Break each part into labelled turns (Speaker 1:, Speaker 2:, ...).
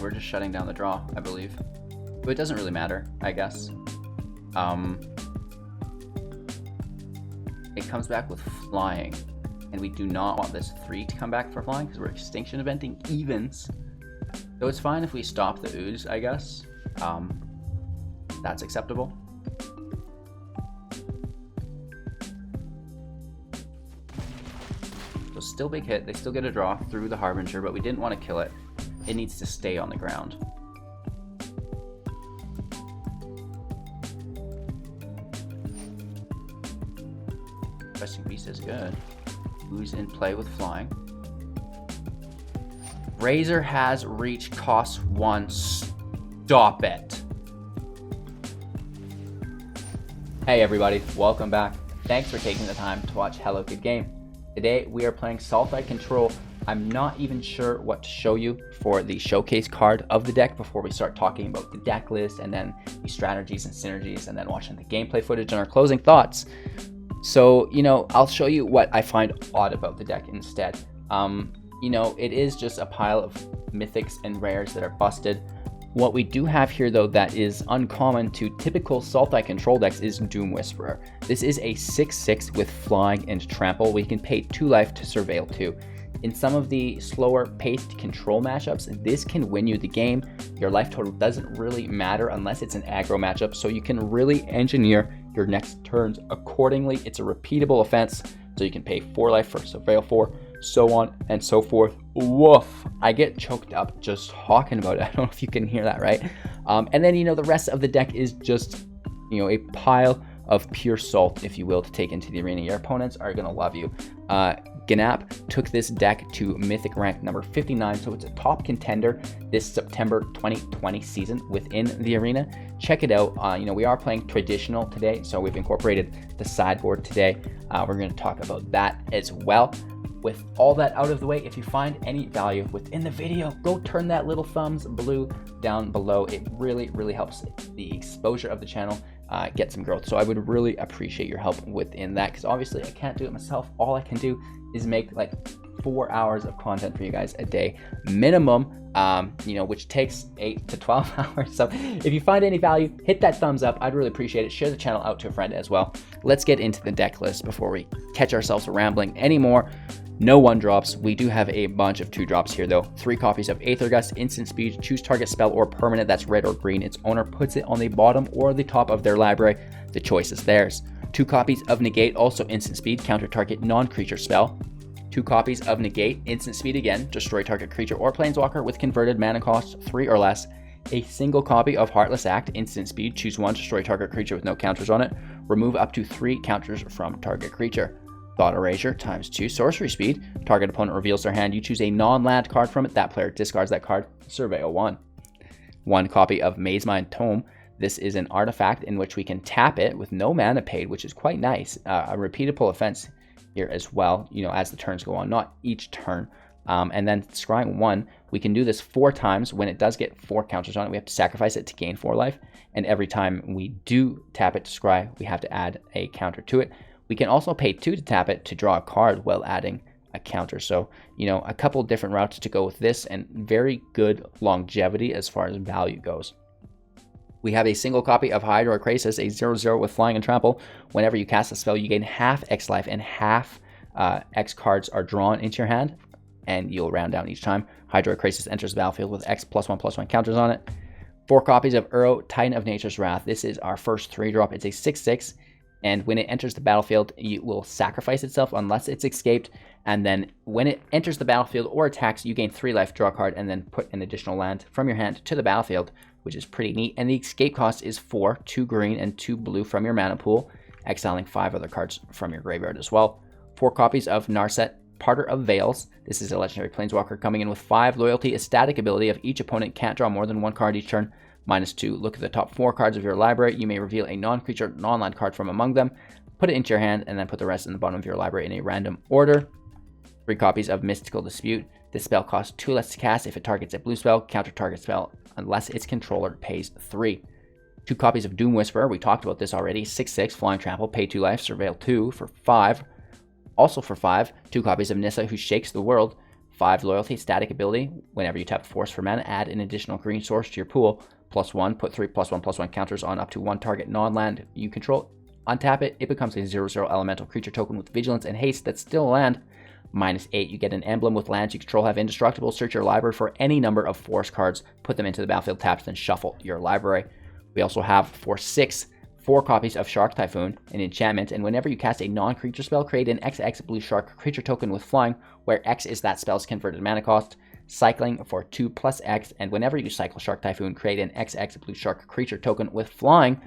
Speaker 1: we're just shutting down the draw, I believe. But it doesn't really matter, I guess. It comes back with flying, and we do not want this 3 to come back for flying because we're extinction eventing evens. So it's fine if we stop the ooze, I guess. That's acceptable. So still big hit. They still get a draw through the Harbinger, but we didn't want to kill it. It needs to stay on the ground. Resting Beast is good. Who's in play with flying? Razor has reach cost 1. Stop it. Hey everybody, welcome back. Thanks for taking the time to watch Hello Good Game. Today we are playing Sultai Control. I'm not even sure what to show you for the showcase card of the deck before we start talking about the deck list and then the strategies and synergies and then watching the gameplay footage and our closing thoughts. So, I'll show you what I find odd about the deck instead. It is just a pile of mythics and rares that are busted. What we do have here, though, that is uncommon to typical Sultai Control decks is Doom Whisperer. This is a 6/6 with flying and trample. We can pay 2 life to surveil 2. In some of the slower paced control matchups, this can win you the game. Your life total doesn't really matter unless it's an aggro matchup, so you can really engineer your next turns accordingly. It's a repeatable offense, so you can pay 4 life for surveil 4, so on and so forth. Woof! I get choked up just talking about it. I don't know if you can hear that, right? And then, the rest of the deck is just, a pile of pure salt, if you will, to take into the arena. Your opponents are going to love you. Ganap took this deck to Mythic rank number 59, so it's a top contender this September 2020 season within the arena. Check it out. We are playing traditional today, so we've incorporated the sideboard today. We're going to talk about that as well. With all that out of the way, if you find any value within the video, go turn that little thumbs blue down below. It really, really helps the exposure of the channel get some growth. So I would really appreciate your help within that, because obviously I can't do it myself. All I can do is make like 4 hours of content for you guys a day minimum, which takes 8 to 12 hours. So if you find any value, hit that thumbs up. I'd really appreciate it. Share the channel out to a friend as well. Let's get into the deck list before we catch ourselves rambling anymore. No 1-drops. We do have a bunch of 2-drops here though. 3 copies of Aether Gust, instant speed, choose target spell or permanent that's red or green. Its owner puts it on the bottom or the top of their library. The choice is theirs. 2 copies of Negate, also instant speed, counter target non-creature spell. 2 copies of Negate, instant speed again, destroy target creature or planeswalker with converted mana cost 3 or less. A single copy of Heartless Act, instant speed, choose 1, destroy target creature with no counters on it. Remove up to 3 counters from target creature. Thought Erasure ×2 sorcery speed. Target opponent reveals their hand. You choose a non-land card from it. That player discards that card. Surveil 1. 1 copy of Mazemind Tome. This is an artifact in which we can tap it with no mana paid, which is quite nice. A repeatable offense here as well, as the turns go on, not each turn. And then scrying 1, we can do this 4 times. When it does get 4 counters on it, we have to sacrifice it to gain 4 life. And every time we do tap it to scry, we have to add a counter to it. We can also pay 2 to tap it to draw a card while adding a counter. So, a couple different routes to go with this and very good longevity as far as value goes. We have a single copy of Hydroid Krasis, a 0/0 with flying and trample. Whenever you cast a spell, you gain half X life and half X cards are drawn into your hand, and you'll round down each time. Hydroid Krasis enters the battlefield with X +1/+1 counters on it. 4 copies of Uro, Titan of Nature's Wrath. This is our first 3-drop. It's a 6/6. And when it enters the battlefield, it will sacrifice itself unless it's escaped. And then when it enters the battlefield or attacks, you gain 3 life, draw a card, and then put an additional land from your hand to the battlefield, which is pretty neat. And the escape cost is 4, 2 green and 2 blue from your mana pool, exiling 5 other cards from your graveyard as well. 4 copies of Narset, Parter of Veils. This is a legendary planeswalker coming in with 5 loyalty, a static ability of each opponent can't draw more than 1 card each turn. -2, look at the top 4 cards of your library. You may reveal a non-creature, non-land card from among them, put it into your hand, and then put the rest in the bottom of your library in a random order. 3 copies of Mystical Dispute. This spell costs 2 less to cast if it targets a blue spell, counter target spell, unless its controller pays 3. 2 copies of Doom Whisperer. We talked about this already. 6/6, flying trample, pay 2 life, surveil 2 for 5. Also for 5, 2 copies of Nissa, who shakes the world. 5 loyalty, static ability. Whenever you tap Force for mana, add an additional green source to your pool. +1, put 3 +1/+1 counters on up to 1 target non-land you control. Untap it, it becomes a 0/0 elemental creature token with vigilance and haste that's still a land. -8, you get an emblem with lands you control have indestructible. Search your library for any number of forest cards, put them into the battlefield tapped, then shuffle your library. We also have for 6, 4 copies of Shark Typhoon, an enchantment, and whenever you cast a non-creature spell, create an XX blue shark creature token with flying, where X is that spell's converted mana cost. Cycling for 2 + X, and whenever you cycle Shark Typhoon, create an XX blue shark creature token with flying,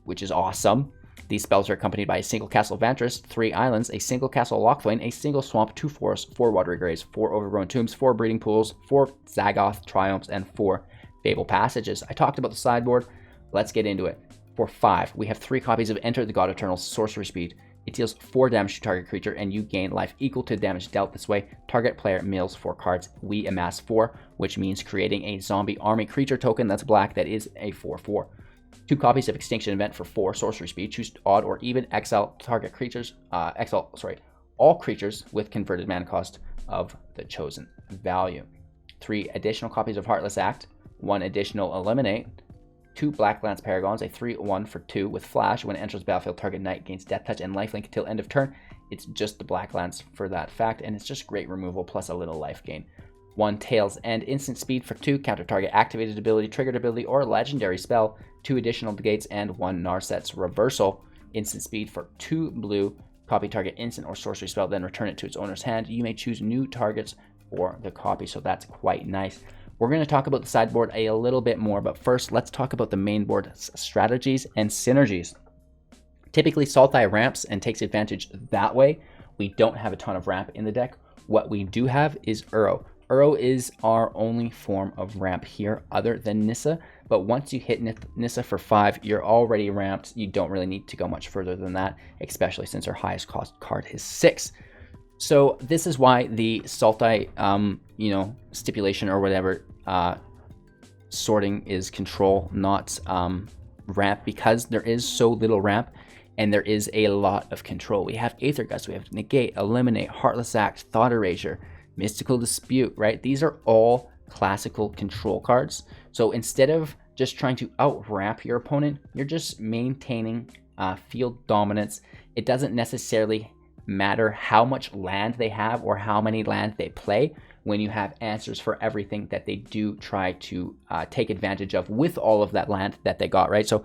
Speaker 1: which is awesome. These spells are accompanied by a single Castle Vantress, 3 islands, a single Castle Locthwain, a single swamp, 2 forests, 4 watery graves, 4 overgrown tombs, 4 breeding pools, 4 Zagoth triumphs, and 4 Fabled Passages. I talked about the sideboard. Let's get into it. For 5, we have 3 copies of Enter the God Eternal's Sorcery Speed. It deals 4 damage to target creature, and you gain life equal to damage dealt this way. Target player mills 4 cards. We amass 4, which means creating a zombie army creature token that's black that is a 4/4. 2 copies of Extinction Event for 4 sorcery speed. Choose odd or even. Exile target creatures. All creatures with converted mana cost of the chosen value. 3 additional copies of Heartless Act. 1 additional Eliminate. 2 Blacklands Paragons, a 3/1 for 2 with flash. When it enters battlefield, target knight gains death touch and lifelink until end of turn. It's just the Blacklands for that fact, and it's just great removal plus a little life gain. 1 Tails End instant speed for 2, counter target activated ability, triggered ability, or legendary spell. 2 additional Negates, and 1 Narset's Reversal instant speed for 2 blue. Copy target instant or sorcery spell, then return it to its owner's hand. You may choose new targets for the copy, so that's quite nice. We're going to talk about the sideboard a little bit more, but first let's talk about the main board strategies and synergies. Typically, Sultai ramps and takes advantage that way. We don't have a ton of ramp in the deck. What we do have is Uro. Uro is our only form of ramp here other than Nissa, but once you hit Nissa for 5, you're already ramped. You don't really need to go much further than that, especially since our highest cost card is 6. So this is why the Sultai, stipulation or whatever, sorting is control, not ramp, because there is so little ramp and there is a lot of control. We have Aether Gust, we have Negate, Eliminate, Heartless Act, Thought Erasure, Mystical Dispute, right? These are all classical control cards. So instead of just trying to out-ramp your opponent, you're just maintaining field dominance. It doesn't necessarily matter how much land they have or how many lands they play when you have answers for everything that they do try to take advantage of with all of that land that they got, right? So,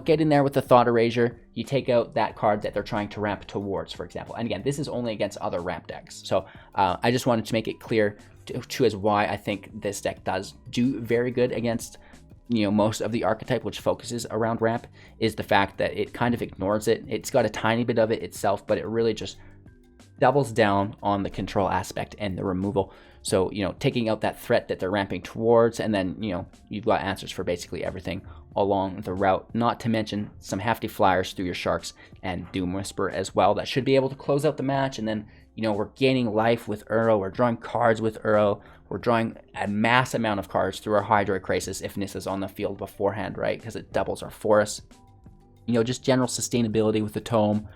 Speaker 1: get in there with the Thought Erasure, you take out that card that they're trying to ramp towards, for example. And again, this is only against other ramp decks. So I just wanted to make it clear to as why I think this deck does do very good against most of the archetype, which focuses around ramp, is the fact that it kind of ignores it. It's got a tiny bit of it itself, but it really just doubles down on the control aspect and the removal. So, taking out that threat that they're ramping towards, and then, you've got answers for basically everything along the route, not to mention some hefty flyers through your Sharks and Doom Whisper as well. That should be able to close out the match, and then, we're gaining life with Uro, we're drawing cards with Uro, we're drawing a mass amount of cards through our Hydroid Krasis if Nissa's on the field beforehand, right? Because it doubles our forests. Just general sustainability with the Tome,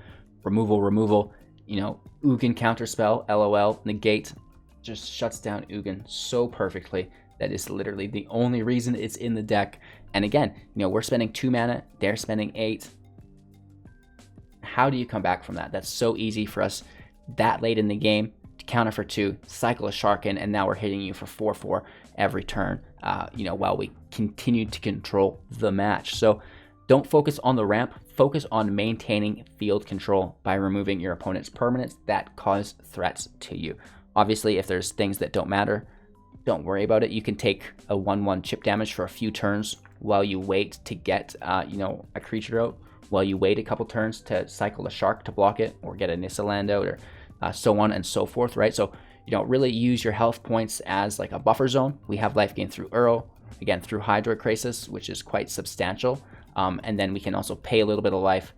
Speaker 1: removal, Ugin counterspell, LOL, Negate, just shuts down Ugin so perfectly. That is literally the only reason it's in the deck. And again, we're spending 2 mana, they're spending 8. How do you come back from that? That's so easy for us that late in the game to counter for 2, cycle a Shark in, and now we're hitting you for 4/4 every turn, while we continue to control the match. So don't focus on the ramp, focus on maintaining field control by removing your opponent's permanents that cause threats to you. Obviously, if there's things that don't matter, don't worry about it. You can take a 1/1 chip damage for a few turns while you wait to get, a creature out, while you wait a couple turns to cycle a Shark to block it, or get a Nissa land out, or so on and so forth, right? So, really use your health points as like a buffer zone. We have life gain through Uro, again, through Hydroid Krasis, which is quite substantial. And then we can also pay a little bit of life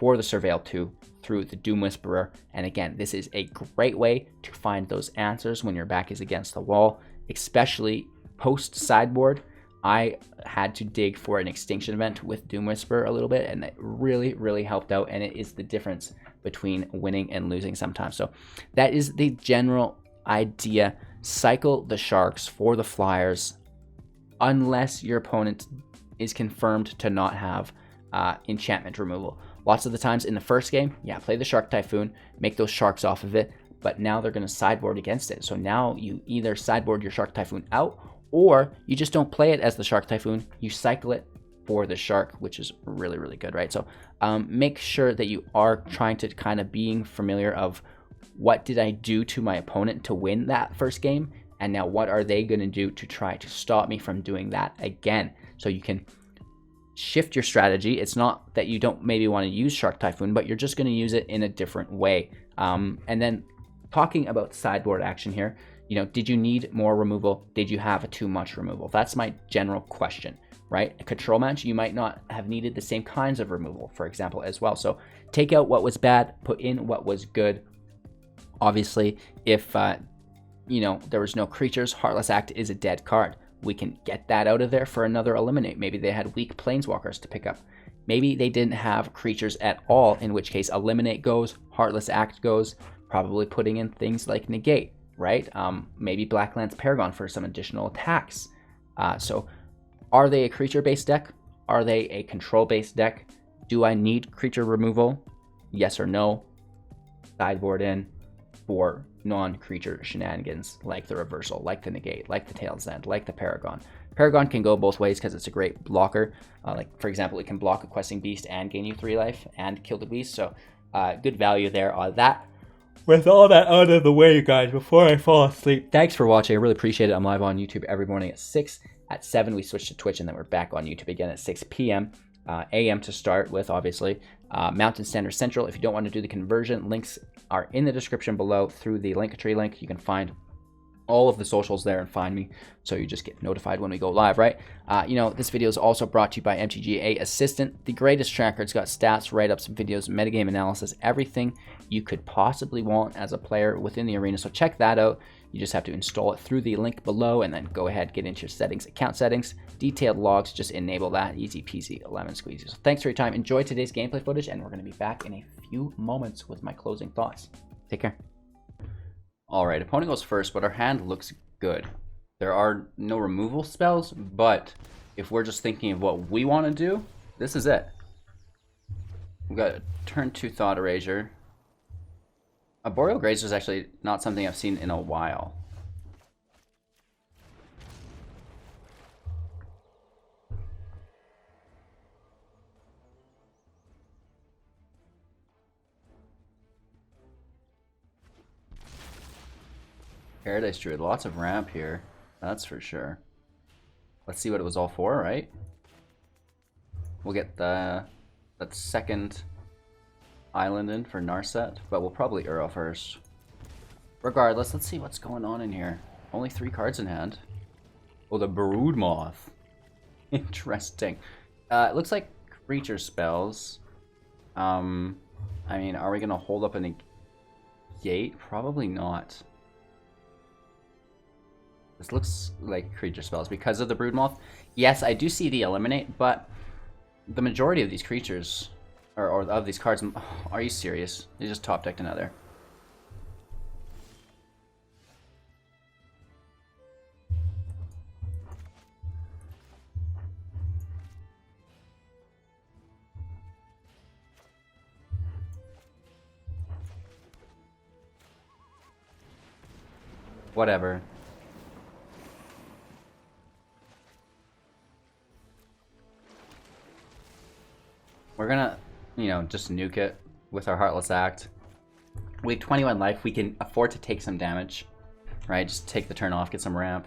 Speaker 1: for the Surveil 2 through the Doom Whisperer. And again, this is a great way to find those answers when your back is against the wall, especially post sideboard. I had to dig for an Extinction Event with Doom Whisperer a little bit, and it really, really helped out. And it is the difference between winning and losing sometimes. So that is the general idea. cycle the sharks for the flyers unless your opponent is confirmed to not have enchantment removal. Lots of the times in the first game, yeah, play the Shark Typhoon, make those sharks off of it, but now they're going to sideboard against it. So now you either sideboard your Shark Typhoon out, or you just don't play it as the Shark Typhoon, you cycle it for the shark, which is really, really good, right? So make sure that you are trying to kind of being familiar of what did I do to my opponent to win that first game, and now what are they going to do to try to stop me from doing that again. So you can shift your strategy. It's not that you don't maybe want to use Shark Typhoon, but you're just going to use it in a different way. And then talking about sideboard action here, you know, did you need more removal? Did you have too much removal? That's my general question, right? A control match, you might not have needed the same kinds of removal, for example, as well. So take out what was bad, put in what was good. Obviously, if, you know, there was no creatures, Heartless Act is a dead card. We can get that out of there for another eliminate. Maybe they had weak planeswalkers to pick up. Maybe they didn't have creatures at all, in which case eliminate goes, Heartless Act goes, probably putting in things like negate, right? Maybe Blacklands Paragon for some additional attacks. So are they a creature-based deck? Are they a control-based deck? Do I need creature removal? Yes or no? Sideboard in for non-creature shenanigans like the reversal, like the negate, like the tail's end, like the paragon. Paragon can go both ways because it's a great blocker. Like for example, it can block a questing beast and gain you 3 life and kill the beast. So good value there on that. With all that out of the way, guys, before I fall asleep, thanks for watching. I really appreciate it. I'm live on YouTube every morning at 6. At 7 we switch to Twitch, and then we're back on YouTube again at 6 p.m. AM to start with, obviously. Mountain Standard Central. If you don't want to do the conversion, links are in the description below through the Linktree link. You can find all of the socials there and find me, so you just get notified when we go live, right? You know, this video is also brought to you by MTG Assistant, the greatest tracker. It's got stats, write-ups, videos, metagame analysis, everything you could possibly want as a player within the arena. So check that out. You just have to install it through the link below, and then go ahead, get into your settings, account settings, detailed logs, just enable that. Easy peasy, lemon squeezy. So thanks for your time. Enjoy today's gameplay footage, and we're going to be back in a few moments with my closing thoughts. Take care. All right, opponent goes first, but our hand looks good. There are no removal spells, but if we're just thinking of what we want to do, this is it. We've got turn 2 Thought Erasure. A Boreal Grazer is actually not something I've seen in a while. Paradise Druid, lots of ramp here, that's for sure. Let's see what it was all for, right? We'll get that second island in for Narset, but we'll probably Uro first. Regardless, let's see what's going on in here. Only 3 cards in hand. Oh, the Broodmoth. Interesting. It looks like creature spells. I mean, are we gonna hold up a negate? Probably not. This looks like creature spells because of the Broodmoth. Yes, I do see the eliminate, but the majority of these creatures, or of these cards, are you serious? They just top decked another. Whatever. We're gonna, you know, just nuke it with our Heartless Act. We have 21 life. We can afford to take some damage, right? Just take the turn off, get some ramp.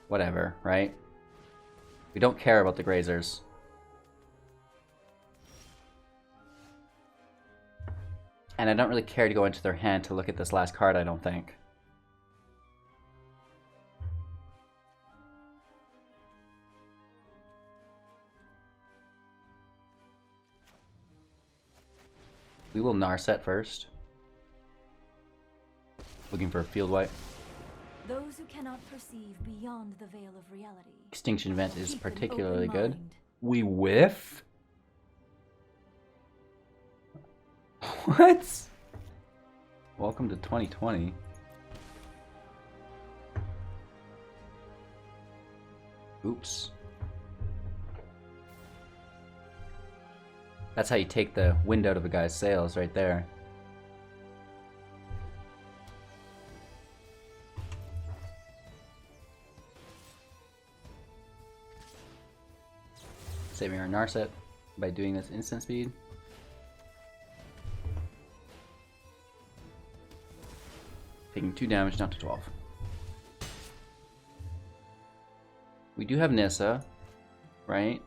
Speaker 1: Whatever, right? We don't care about the Grazers. And I don't really care to go into their hand to look at this last card, I don't think. We will Narset first. Looking for a field wipe.
Speaker 2: Those who cannot perceive beyond the veil of reality.
Speaker 1: Extinction Vent is particularly good. We whiff? What? Welcome to 2020. Oops. That's how you take the wind out of a guy's sails right there. Saving our Narset by doing this instant speed. Taking 2 damage, down to 12. We do have Nissa, right?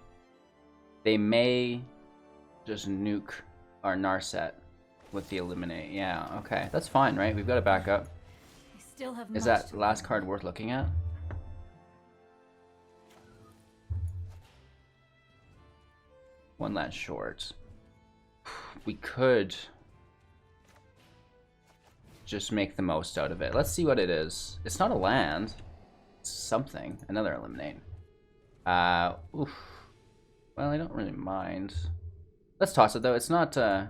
Speaker 1: They may just nuke our Narset with the Eliminate. Yeah, okay. That's fine, right? We've got a backup.
Speaker 2: I still have
Speaker 1: Is
Speaker 2: much
Speaker 1: that
Speaker 2: to
Speaker 1: last
Speaker 2: learn.
Speaker 1: card worth looking at? One land short. We could just make the most out of it. Let's see what it is. It's not a land. It's something. Another Eliminate. Oof. Well, I don't really mind. Let's toss it though. It's not a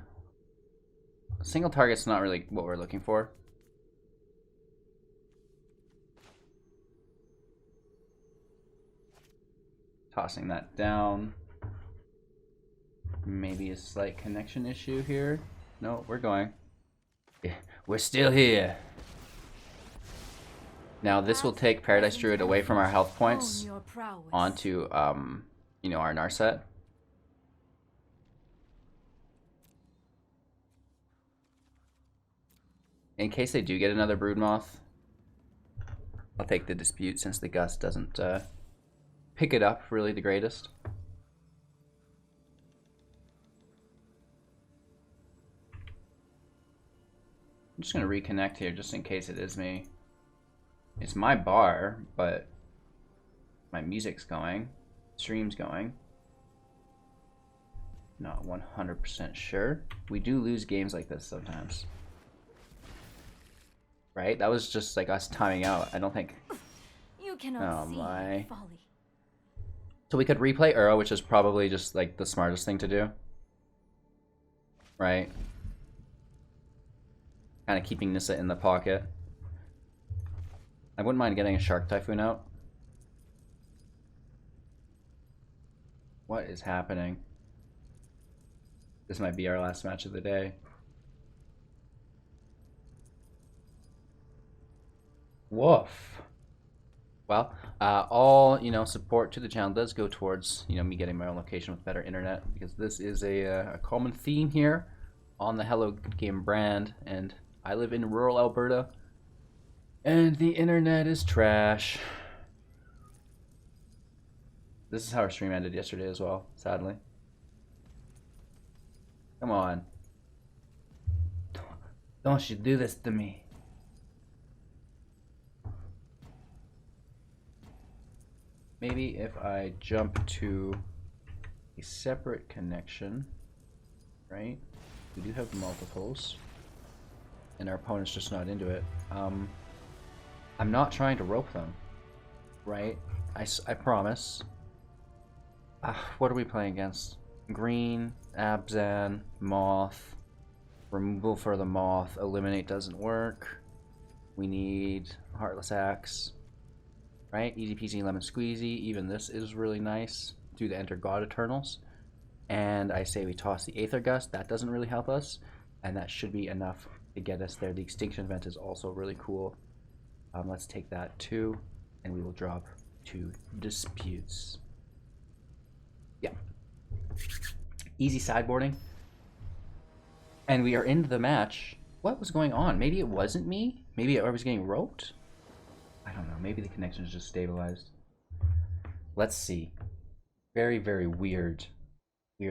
Speaker 1: single target's not really what we're looking for. Tossing that down. Maybe a slight connection issue here. No, we're going. Yeah, we're still here. Now this will take Paradise Druid away from our health points onto you know, our Narset. In case they do get another Broodmoth, I'll take the Dispute since the Gust doesn't pick it up really the greatest. I'm just going to reconnect here just in case it is me. It's my bar, but my music's going, stream's going. Not 100% sure. We do lose games like this sometimes. Right? That was just like us timing out. I don't think...
Speaker 2: You cannot see
Speaker 1: my
Speaker 2: folly.
Speaker 1: So we could replay Uro, which is probably just like the smartest thing to do. Right? Kind of keeping Nissa in the pocket. I wouldn't mind getting a Shark Typhoon out. What is happening? This might be our last match of the day. Woof. Well, all, you know, support to the channel does go towards, you know, me getting my own location with better internet, because this is a common theme here on the Hello Good Game brand, and I live in rural Alberta, and the internet is trash. This is how our stream ended yesterday as well, sadly. Come on. Don't you do this to me. Maybe if I jump to a separate connection, right? We do have multiples, and our opponent's just not into it. I'm not trying to rope them, right? I promise. What are we playing against? Green, Abzan, Moth, removal for the Moth, Eliminate doesn't work. We need Heartless Axe. Right? Easy peasy lemon squeezy. Even this is really nice. Do the Enter God Eternals. And I say we toss the Aether Gust. That doesn't really help us. And that should be enough to get us there. The Extinction Event is also really cool. Let's take that too. And we will drop 2 Disputes. Yeah. Easy sideboarding. And we are into the match. What was going on? Maybe it wasn't me? Maybe I was getting roped? I don't know. Maybe the connection is just stabilized. Let's see. Very, very weird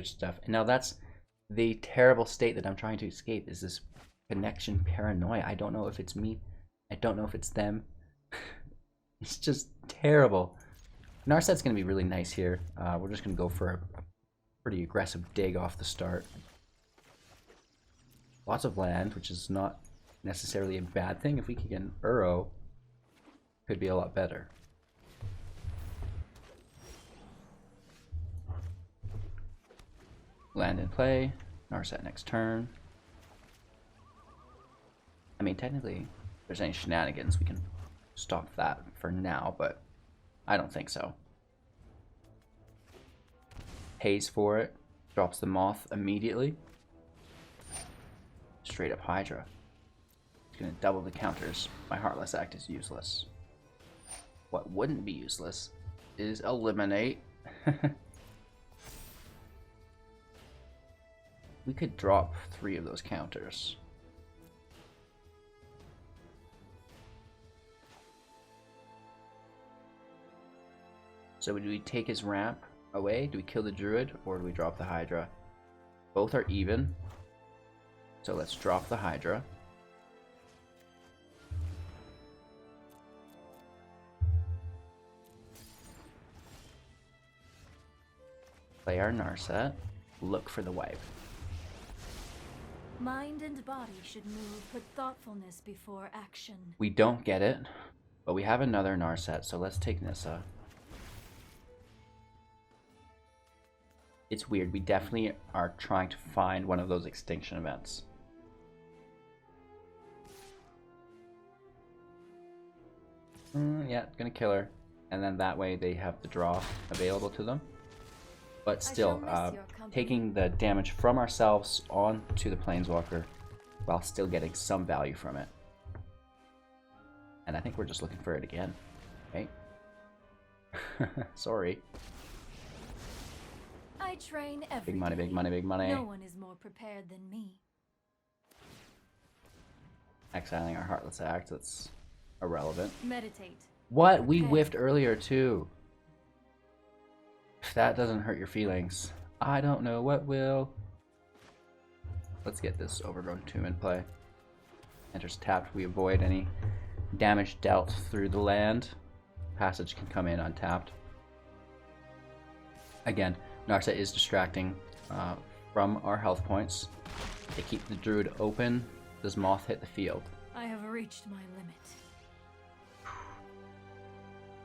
Speaker 1: stuff. And now that's the terrible state that I'm trying to escape, is this connection paranoia. I don't know if it's me. I don't know if it's them. It's just terrible. Narset's going to be really nice here. We're just going to go for a pretty aggressive dig off the start. Lots of land, which is not necessarily a bad thing. If we could get an Uro, could be a lot better. Land in play. Narset next turn. I mean, technically, if there's any shenanigans, we can stop that for now, but I don't think so. pays for it, drops the Moth immediately. Straight up Hydra. It's gonna double the counters. My Heartless Act is useless. What wouldn't be useless is Eliminate. We could drop 3 of those counters. So do we take his ramp away? Do we kill the Druid, or do we drop the Hydra? Both are even. So let's drop the Hydra. Play our Narset. Look for the wipe.
Speaker 2: Mind and body should move, put thoughtfulness before action.
Speaker 1: We don't get it, but we have another Narset, so let's take Nissa. It's weird, we definitely are trying to find one of those extinction events. Yeah, it's gonna kill her. And then that way they have the draw available to them. But still, taking the damage from ourselves onto the Planeswalker while still getting some value from it. And I think we're just looking for it again. Okay? Sorry.
Speaker 2: I train every
Speaker 1: Big money,
Speaker 2: day.
Speaker 1: big money, big money.
Speaker 2: No one is more prepared than me.
Speaker 1: Exiling our Heartless Act, that's irrelevant.
Speaker 2: Meditate.
Speaker 1: What? We whiffed earlier too. If that doesn't hurt your feelings, I don't know what will. Let's get this Overgrown Tomb in play. Enters tapped, we avoid any damage dealt through the land. Passage can come in untapped. Again, Narset is distracting from our health points. They keep the Druid open. Does Moth hit the field?
Speaker 2: I have reached my limit.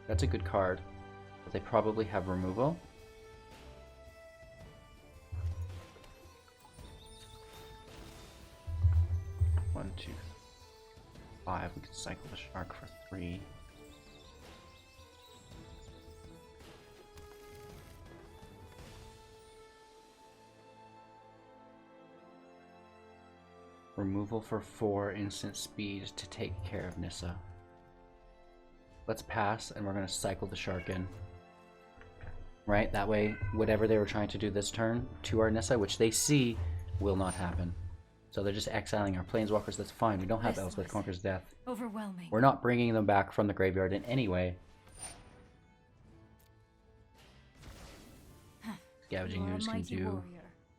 Speaker 1: That's a good card. But they probably have removal. One, two, 5. We can cycle the Shark for 3. Removal for 4 instant speed to take care of Nissa. Let's pass, and we're going to cycle the Shark in. Right? That way, whatever they were trying to do this turn to our Nissa, which they see, will not happen. So they're just exiling our Planeswalkers. That's fine. We don't have Elspeth Conquer's Death.
Speaker 2: Overwhelming.
Speaker 1: We're not bringing them back from the graveyard in any way. Scavenging Ooze can do warrior.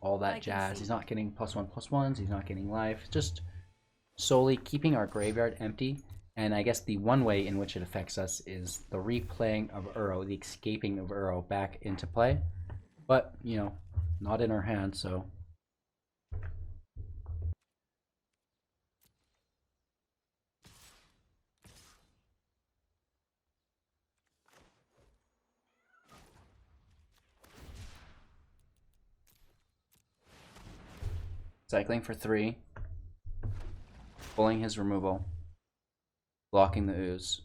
Speaker 1: All that jazz. He's not getting +1/+1s. He's not getting life. Just solely keeping our graveyard empty. And I guess the one way in which it affects us is the replaying of Uro, the escaping of Uro back into play. But, you know, not in our hand, so... Cycling for 3. Pulling his removal. Blocking the ooze.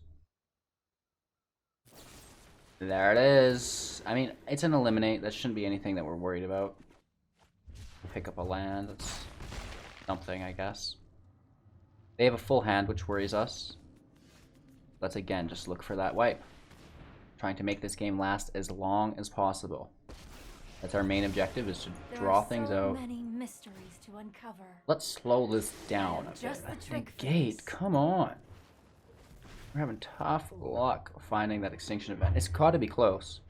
Speaker 1: There it is. I mean, it's an eliminate. That shouldn't be anything that we're worried about. Pick up a land. That's something, I guess. They have a full hand, which worries us. Let's again just look for that wipe. Trying to make this game last as long as possible. That's our main objective, is to draw things out.
Speaker 2: Many mysteries to uncover.
Speaker 1: Let's slow this down a bit. Negate, come on. We're having tough luck finding that extinction event. It's got to be close.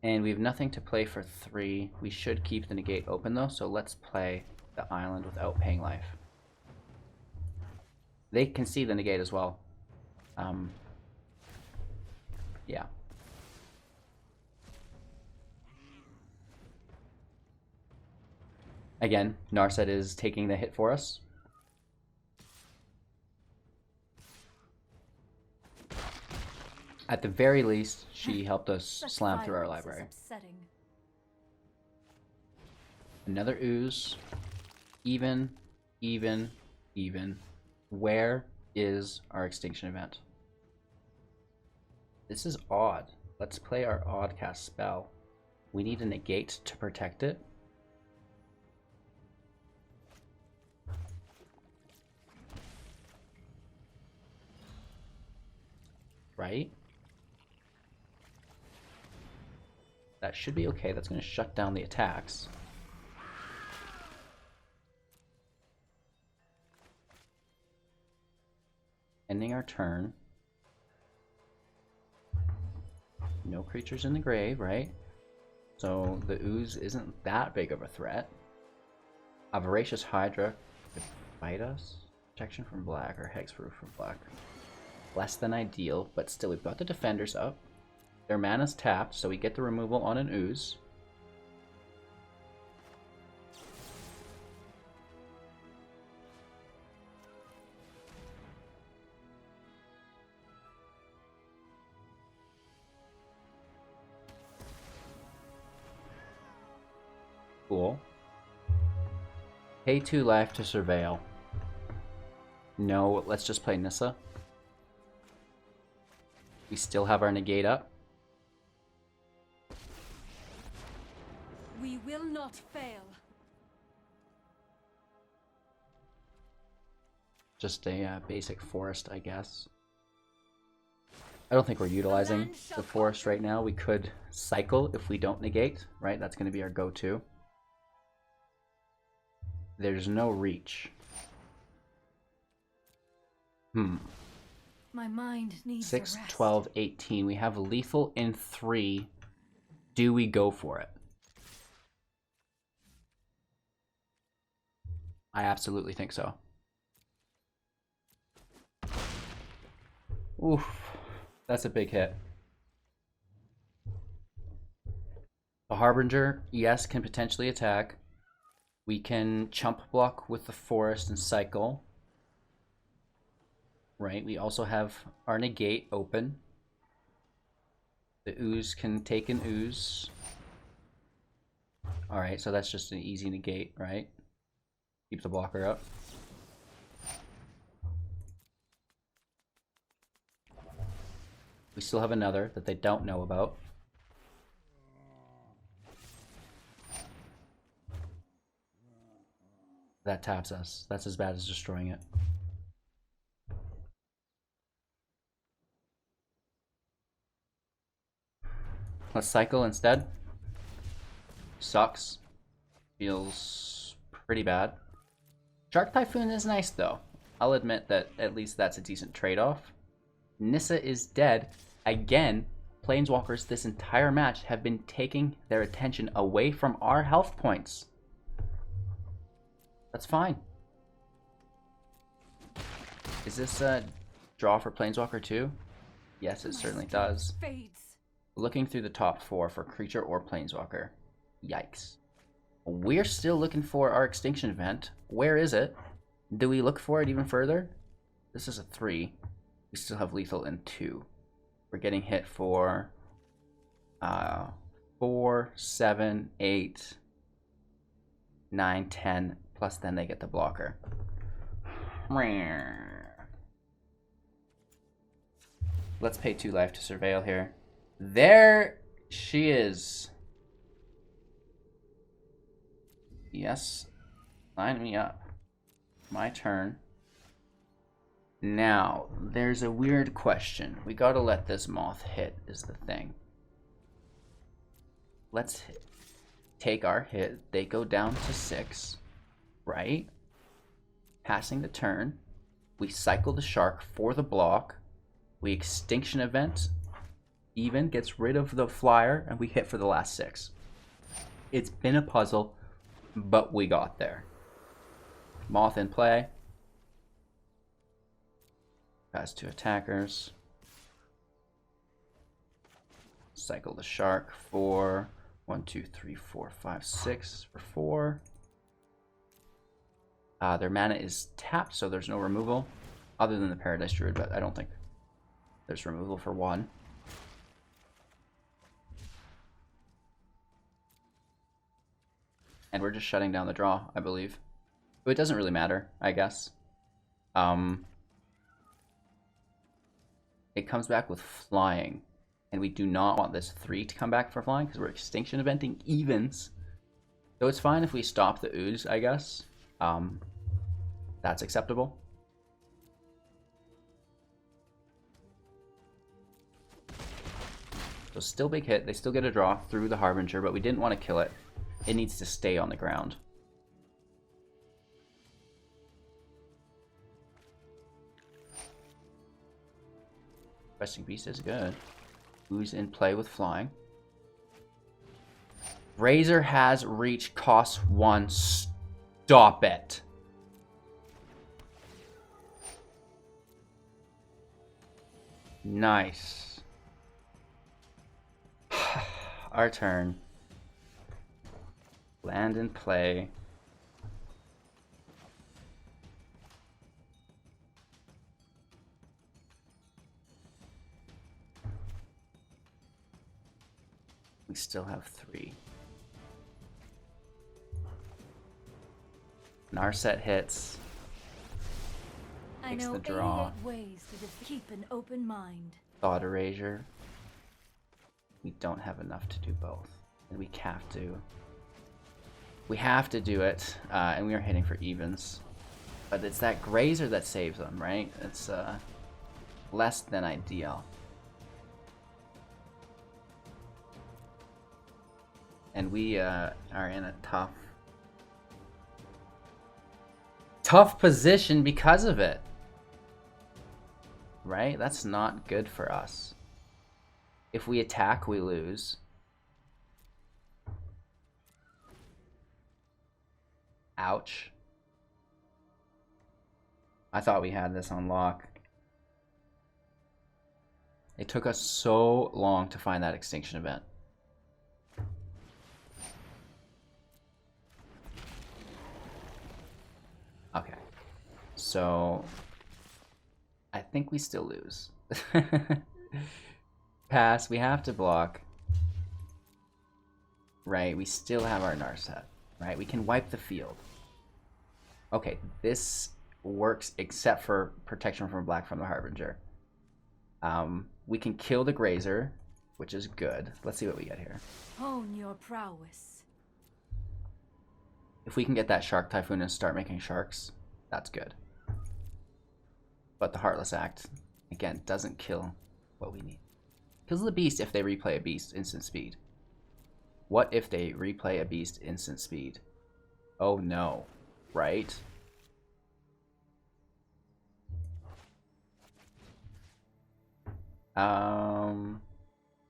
Speaker 1: And we have nothing to play for 3. We should keep the Negate open though, so let's play the island without paying life. They can see the Negate as well. Yeah. Again, Narset is taking the hit for us. At the very least, she helped us slam through our library. Another ooze. Even. Where is our extinction event? This is odd. Let's play our odd cast spell. We need a negate to protect it. Right? That should be okay. That's going to shut down the attacks. Ending our turn. No creatures in the grave, right? So the ooze isn't that big of a threat. A voracious Hydra could bite us. Protection from black or hexproof from black. Less than ideal, but still we've got the defenders up. Their mana's tapped, so we get the removal on an ooze. Cool. Pay 2 life to surveil. No, let's just play Nissa. We still have our negate up.
Speaker 2: We will not fail.
Speaker 1: Just a basic forest, I guess. I don't think we're utilizing the forest right now. We could cycle if we don't negate, right? That's going to be our go-to. There's no reach.
Speaker 2: My mind needs
Speaker 1: 6,
Speaker 2: a rest.
Speaker 1: 12, 18. We have lethal in 3. Do we go for it? I absolutely think so. Oof. That's a big hit. A Harbinger, yes, can potentially attack. We can chump block with the forest and cycle. Right, we also have our negate open. The ooze can take an ooze. Alright, so that's just an easy negate, right? Keep the blocker up. We still have another that they don't know about. That taps us. That's as bad as destroying it. Let's cycle instead. Sucks. Feels pretty bad. Shark Typhoon is nice though. I'll admit that at least that's a decent trade-off. Nissa is dead. Again, Planeswalkers this entire match have been taking their attention away from our health points. That's fine. Is this a draw for Planeswalker 2? Yes, it certainly does. Looking through the top 4 for creature or Planeswalker. Yikes. We're still looking for our extinction event. Where is it? Do we look for it even further? This is a 3. We still have lethal in 2. We're getting hit for 4, 7, 8, 9, 10, plus then they get the blocker. Let's pay 2 life to surveil here. There she is. Yes. Line me up. My turn. Now, there's a weird question. We gotta let this moth hit, is the thing. Let's take our hit. They go down to 6, right? Passing the turn. We cycle the shark for the block. We extinction event. Even gets rid of the flyer, and we hit for the last 6. It's been a puzzle, but we got there. Moth in play. Pass to attackers. Cycle the shark for 1, 2, 3, 4, 5, 6 for 4. Their mana is tapped, so there's no removal. Other than the Paradise Druid, but I don't think there's removal for 1. And we're just shutting down the draw, I believe. But it doesn't really matter, I guess. It comes back with flying. And we do not want this 3 to come back for flying because we're extinction eventing evens. So it's fine if we stop the ooze, I guess. That's acceptable. So still big hit. They still get a draw through the Harbinger, but we didn't want to kill it. It needs to stay on the ground. Resting Beast is good. Ooze in play with flying. Razor has reached cost 1. Stop it. Nice. Our turn. Land and play. We still have 3. Narset hits.
Speaker 2: I
Speaker 1: Takes
Speaker 2: know
Speaker 1: the draw.
Speaker 2: 88 ways to keep an open mind.
Speaker 1: Thought Erasure. We don't have enough to do both. And we have to. We have to do it. And we are hitting for evens. But it's that Grazer that saves them, right? It's less than ideal. And we are in a tough position because of it. Right? That's not good for us. If we attack, we lose. Ouch. I thought we had this on lock. It took us so long to find that extinction event. Okay. So I think we still lose. Pass. We have to block. Right. We still have our Narset. Right. We can wipe the field. Okay. This works except for protection from black from the Harbinger. We can kill the Grazer, which is good. Let's see what we get here.
Speaker 2: Hone your prowess.
Speaker 1: If we can get that Shark Typhoon and start making sharks, that's good. But the Heartless Act, again, doesn't kill what we need. Kills the beast if they replay a beast instant speed. What if they replay a beast instant speed? Oh no, right?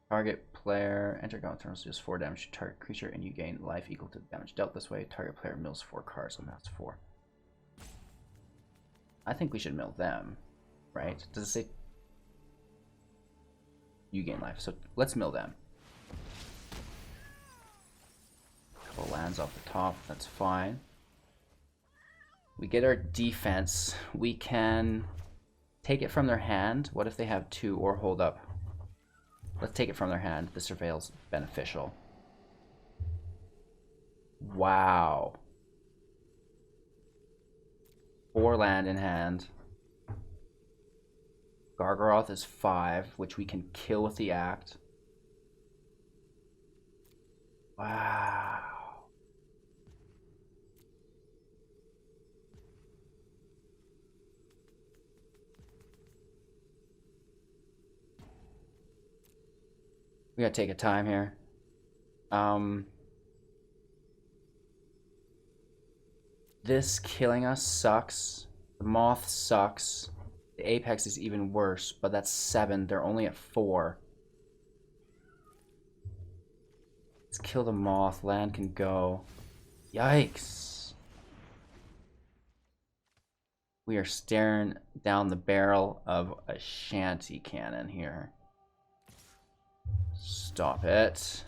Speaker 1: Target player, enter Gauntlet turns just 4 damage to target creature, and you gain life equal to the damage dealt this way. Target player mills 4 cards, and that's 4. I think we should mill them, right? Does it say you gain life? So let's mill them. Couple lands off the top, that's fine. We get our defense. We can take it from their hand. What if they have 2 or hold up? Let's take it from their hand. The surveil's beneficial. Wow. 4 land in hand. Gargaroth is 5, which we can kill with the act. Wow. We gotta take a time here. This killing us sucks. The Moth sucks. The Apex is even worse, but that's 7. They're only at 4. Let's kill the Moth. Land can go. Yikes. We are staring down the barrel of a shanty cannon here. Stop it.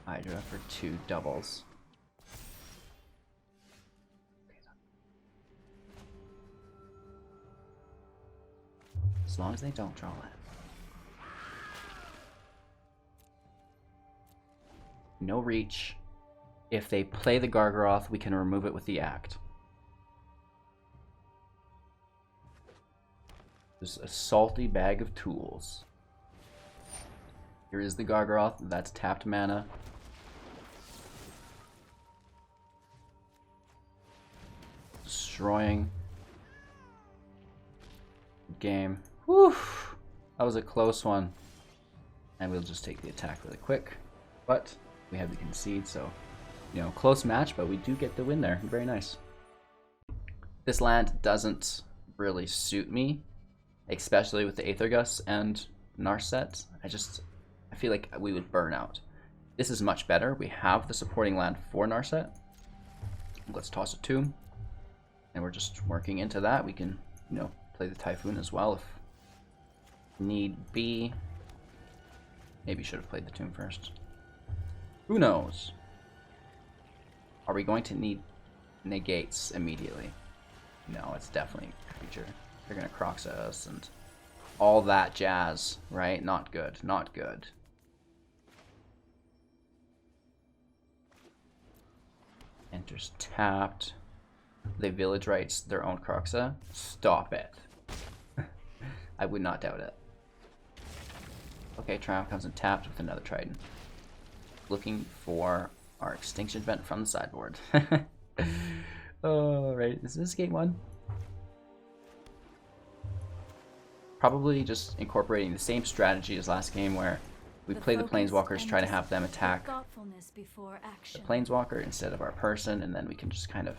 Speaker 1: Hydra for 2 doubles. As long as they don't draw it. no reach. If they play the Gargaroth, we can remove it with the Act. Just a salty bag of tools. Here is the Gargaroth. That's tapped mana. Destroying. Game. Whew. That was a close one. And we'll just take the attack really quick. But we have the concede, so, you know, close match, but we do get the win there. Very nice. This land doesn't really suit me, especially with the Aether Gust and Narset. I feel like we would burn out. This is much better. We have the supporting land for Narset. Let's toss a Tomb. And we're just working into that. We can, you know, play the Typhoon as well if need be. Maybe should have played the Tomb first. Who knows? Are we going to need negates immediately? No, it's definitely a creature. They're going to Crocs at us and all that jazz, right? Not good. Not good. Enters tapped. They village rights their own Croxa. Stop it. I would not doubt it. Okay, Triumph comes in tapped with another Trident. Looking for our Extinction Vent from the sideboard. Oh, right. Is this game one? Probably just incorporating the same strategy as last game where we play the Planeswalkers, try to have them attack the Planeswalker instead of our person, and then we can just kind of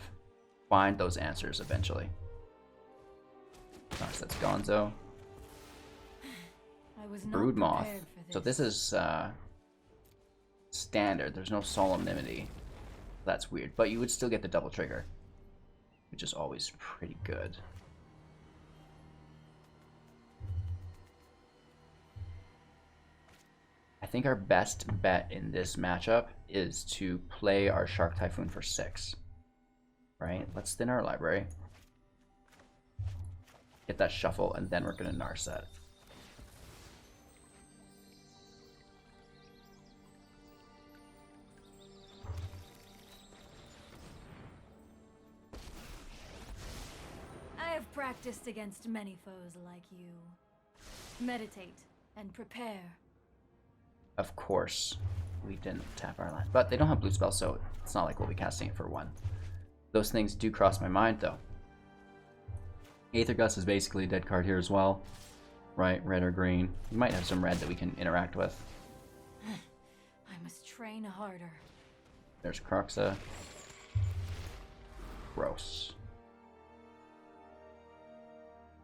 Speaker 1: find those answers eventually. Gosh, that's Gonzo. Broodmoth. So this is standard. There's no Solemnity. That's weird. But you would still get the double trigger, which is always pretty good. I think our best bet in this matchup is to play our Shark Typhoon for 6. Right? Let's thin our library. Get that shuffle, and then we're going to Narset.
Speaker 2: I have practiced against many foes like you. Meditate and prepare.
Speaker 1: Of course, we didn't tap our land. But they don't have blue spells, so it's not like we'll be casting it for 1. Those things do cross my mind, though. Aether Gust is basically a dead card here as well. Right, red or green. We might have some red that we can interact with.
Speaker 2: I must train harder.
Speaker 1: There's Croxa. Gross.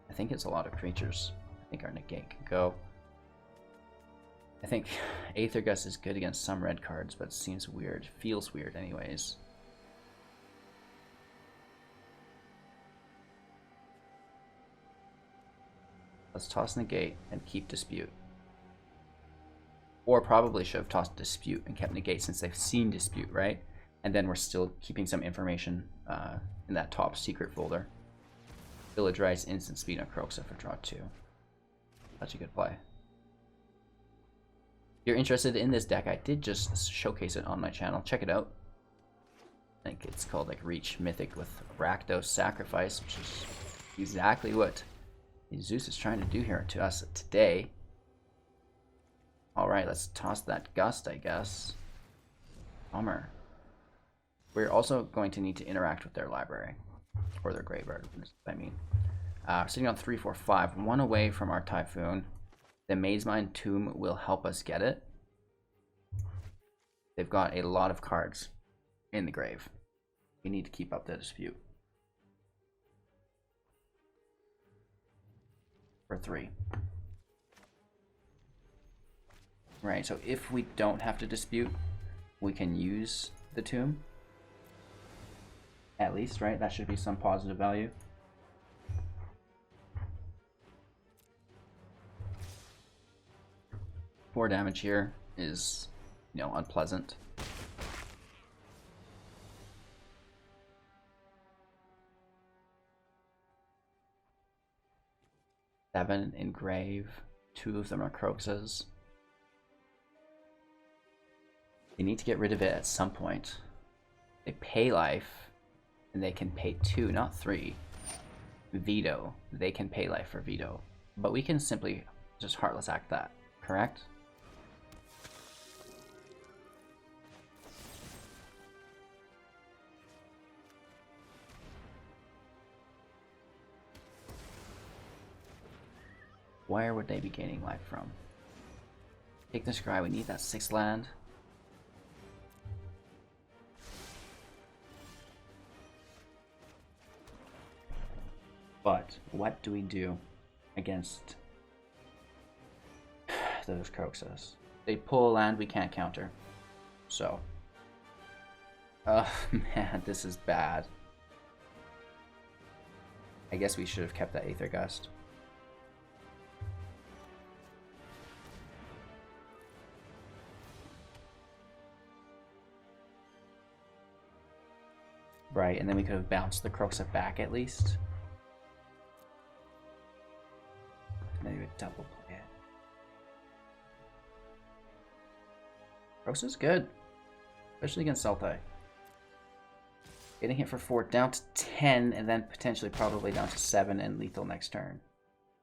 Speaker 1: I think it's a lot of creatures. I think our Negate can go. I think Aether Gust is good against some red cards, but it seems weird. Feels weird anyways. Let's toss Negate and keep Dispute. Or probably should have tossed Dispute and kept Negate since they've seen Dispute, right? And then we're still keeping some information in that top secret folder. Village Rights, instant speed on Croxa for draw 2. Such a good play. If you're interested in this deck, I did just showcase it on my channel. Check it out. I think it's called like Reach Mythic with Rakdos Sacrifice, which is exactly what Zeus is trying to do here to us today. Alright, let's toss that Gust, I guess. Bummer. We're also going to need to interact with their library. Or their graveyard, I mean. Sitting on 3, 4, 5. 1 away from our Typhoon. The Mazemind Tome will help us get it. They've got a lot of cards in the grave. We need to keep up the Dispute. For 3. Right, so if we don't have to Dispute, we can use the Tomb. At least, right? That should be some positive value. Four damage here is, you know, unpleasant. Seven in grave. 2 of them are Croxas. They need to get rid of it at some point. They pay life, and they can pay 2, not 3. Veto. They can pay life for veto. But we can simply just Heartless Act that, correct? Where would they be gaining life from? Take the scry, we need that 6th land. But what do we do against those Kroxas? They pull a land we can't counter. So. Oh man, this is bad. I guess we should have kept that Aether Gust. Right, and then we could have bounced the Kroxa back at least. And then we would double play it. Kroxa's good, especially against Sultai. Getting hit for 4 down to 10, and then potentially probably down to 7 and lethal next turn.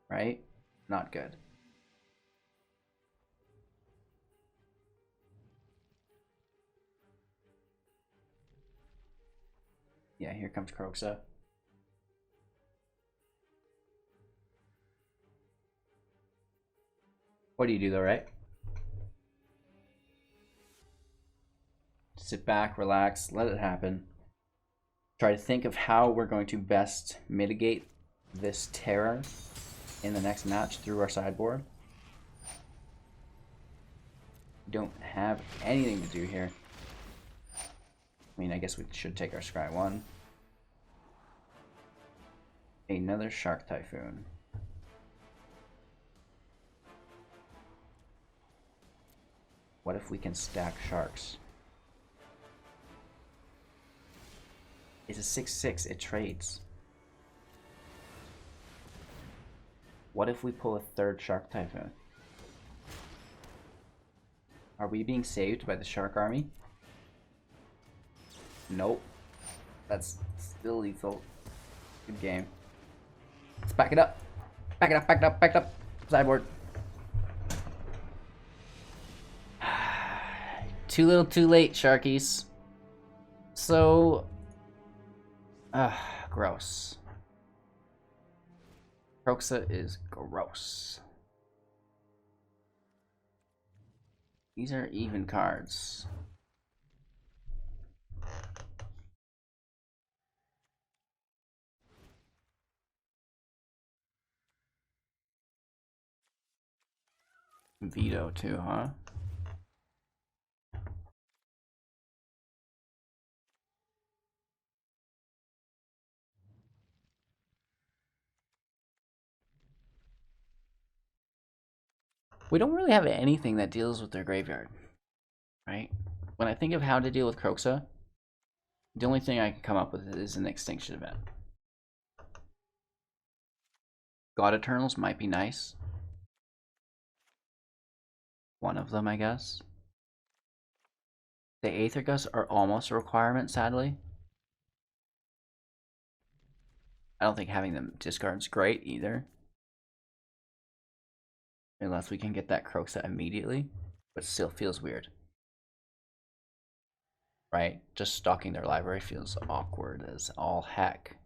Speaker 1: Right? Not good. Yeah, here comes Kroxa. What do you do though, right? Sit back, relax, let it happen. Try to think of how we're going to best mitigate this terror in the next match through our sideboard. Don't have anything to do here. I mean, I guess we should take our Scry 1. Another Shark Typhoon. What if we can stack sharks? It's a 6/6, it trades. What if we pull a 3rd Shark Typhoon? Are we being saved by the Shark Army? Nope. That's still lethal. Good game. Let's back it up. Back it up, back it up, back it up. Sideboard. Too little, too late, Sharkies. So... gross. Kroxa is gross. These are even cards. Veto too, huh? We don't really have anything that deals with their graveyard, right? When I think of how to deal with Kroxa, the only thing I can come up with is an extinction event. God Eternals might be nice. One of them, I guess. The Aether Gust are almost a requirement, sadly. I don't think having them discard's great either. Unless we can get that Kroxa immediately, but still feels weird. Right? Just stalking their library feels awkward as all heck.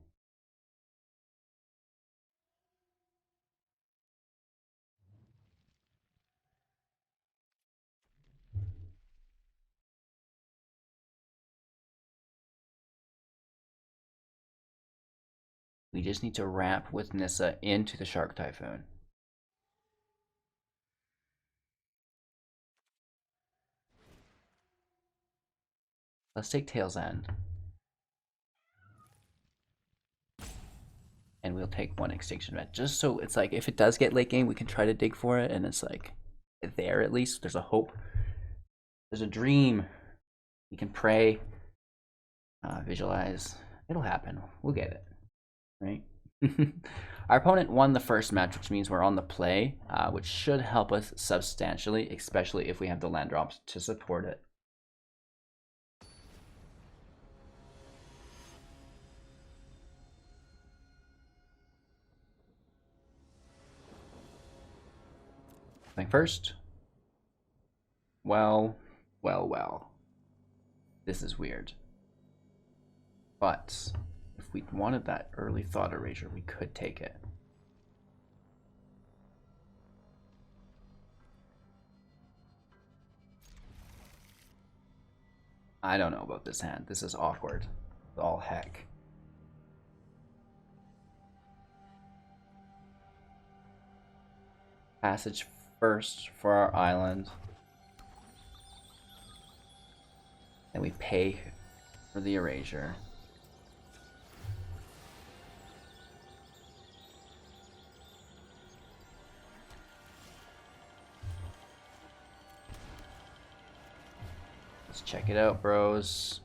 Speaker 1: We just need to ramp with Nissa into the Shark Typhoon. Let's take Tail's End. And we'll take 1 extinction event. Just so it's like, if it does get late game, we can try to dig for it, and it's like, there at least. There's a hope. There's a dream. We can pray. Visualize. It'll happen. We'll get it. Right? Our opponent won the first match, which means we're on the play, which should help us substantially, especially if we have the land drops to support it. Playing first. Well. This is weird. But if we wanted that early Thought Erasure, we could take it. I don't know about this hand. This is awkward. All heck. Passage first for our island. Then we pay for the erasure. Let's check it out, bros.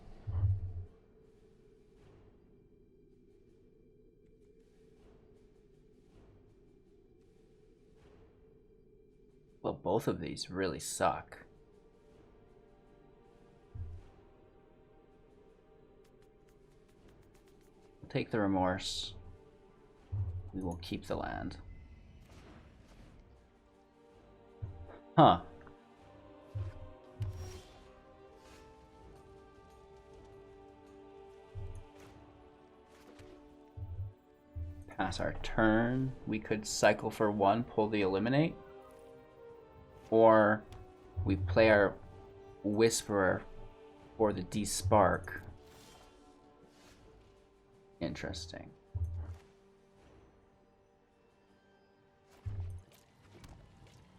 Speaker 1: Well, both of these really suck. We'll take the remorse. We will keep the land. Huh. Pass our turn. We could cycle for one, pull the eliminate. Or we play our Whisperer for the despark. Interesting.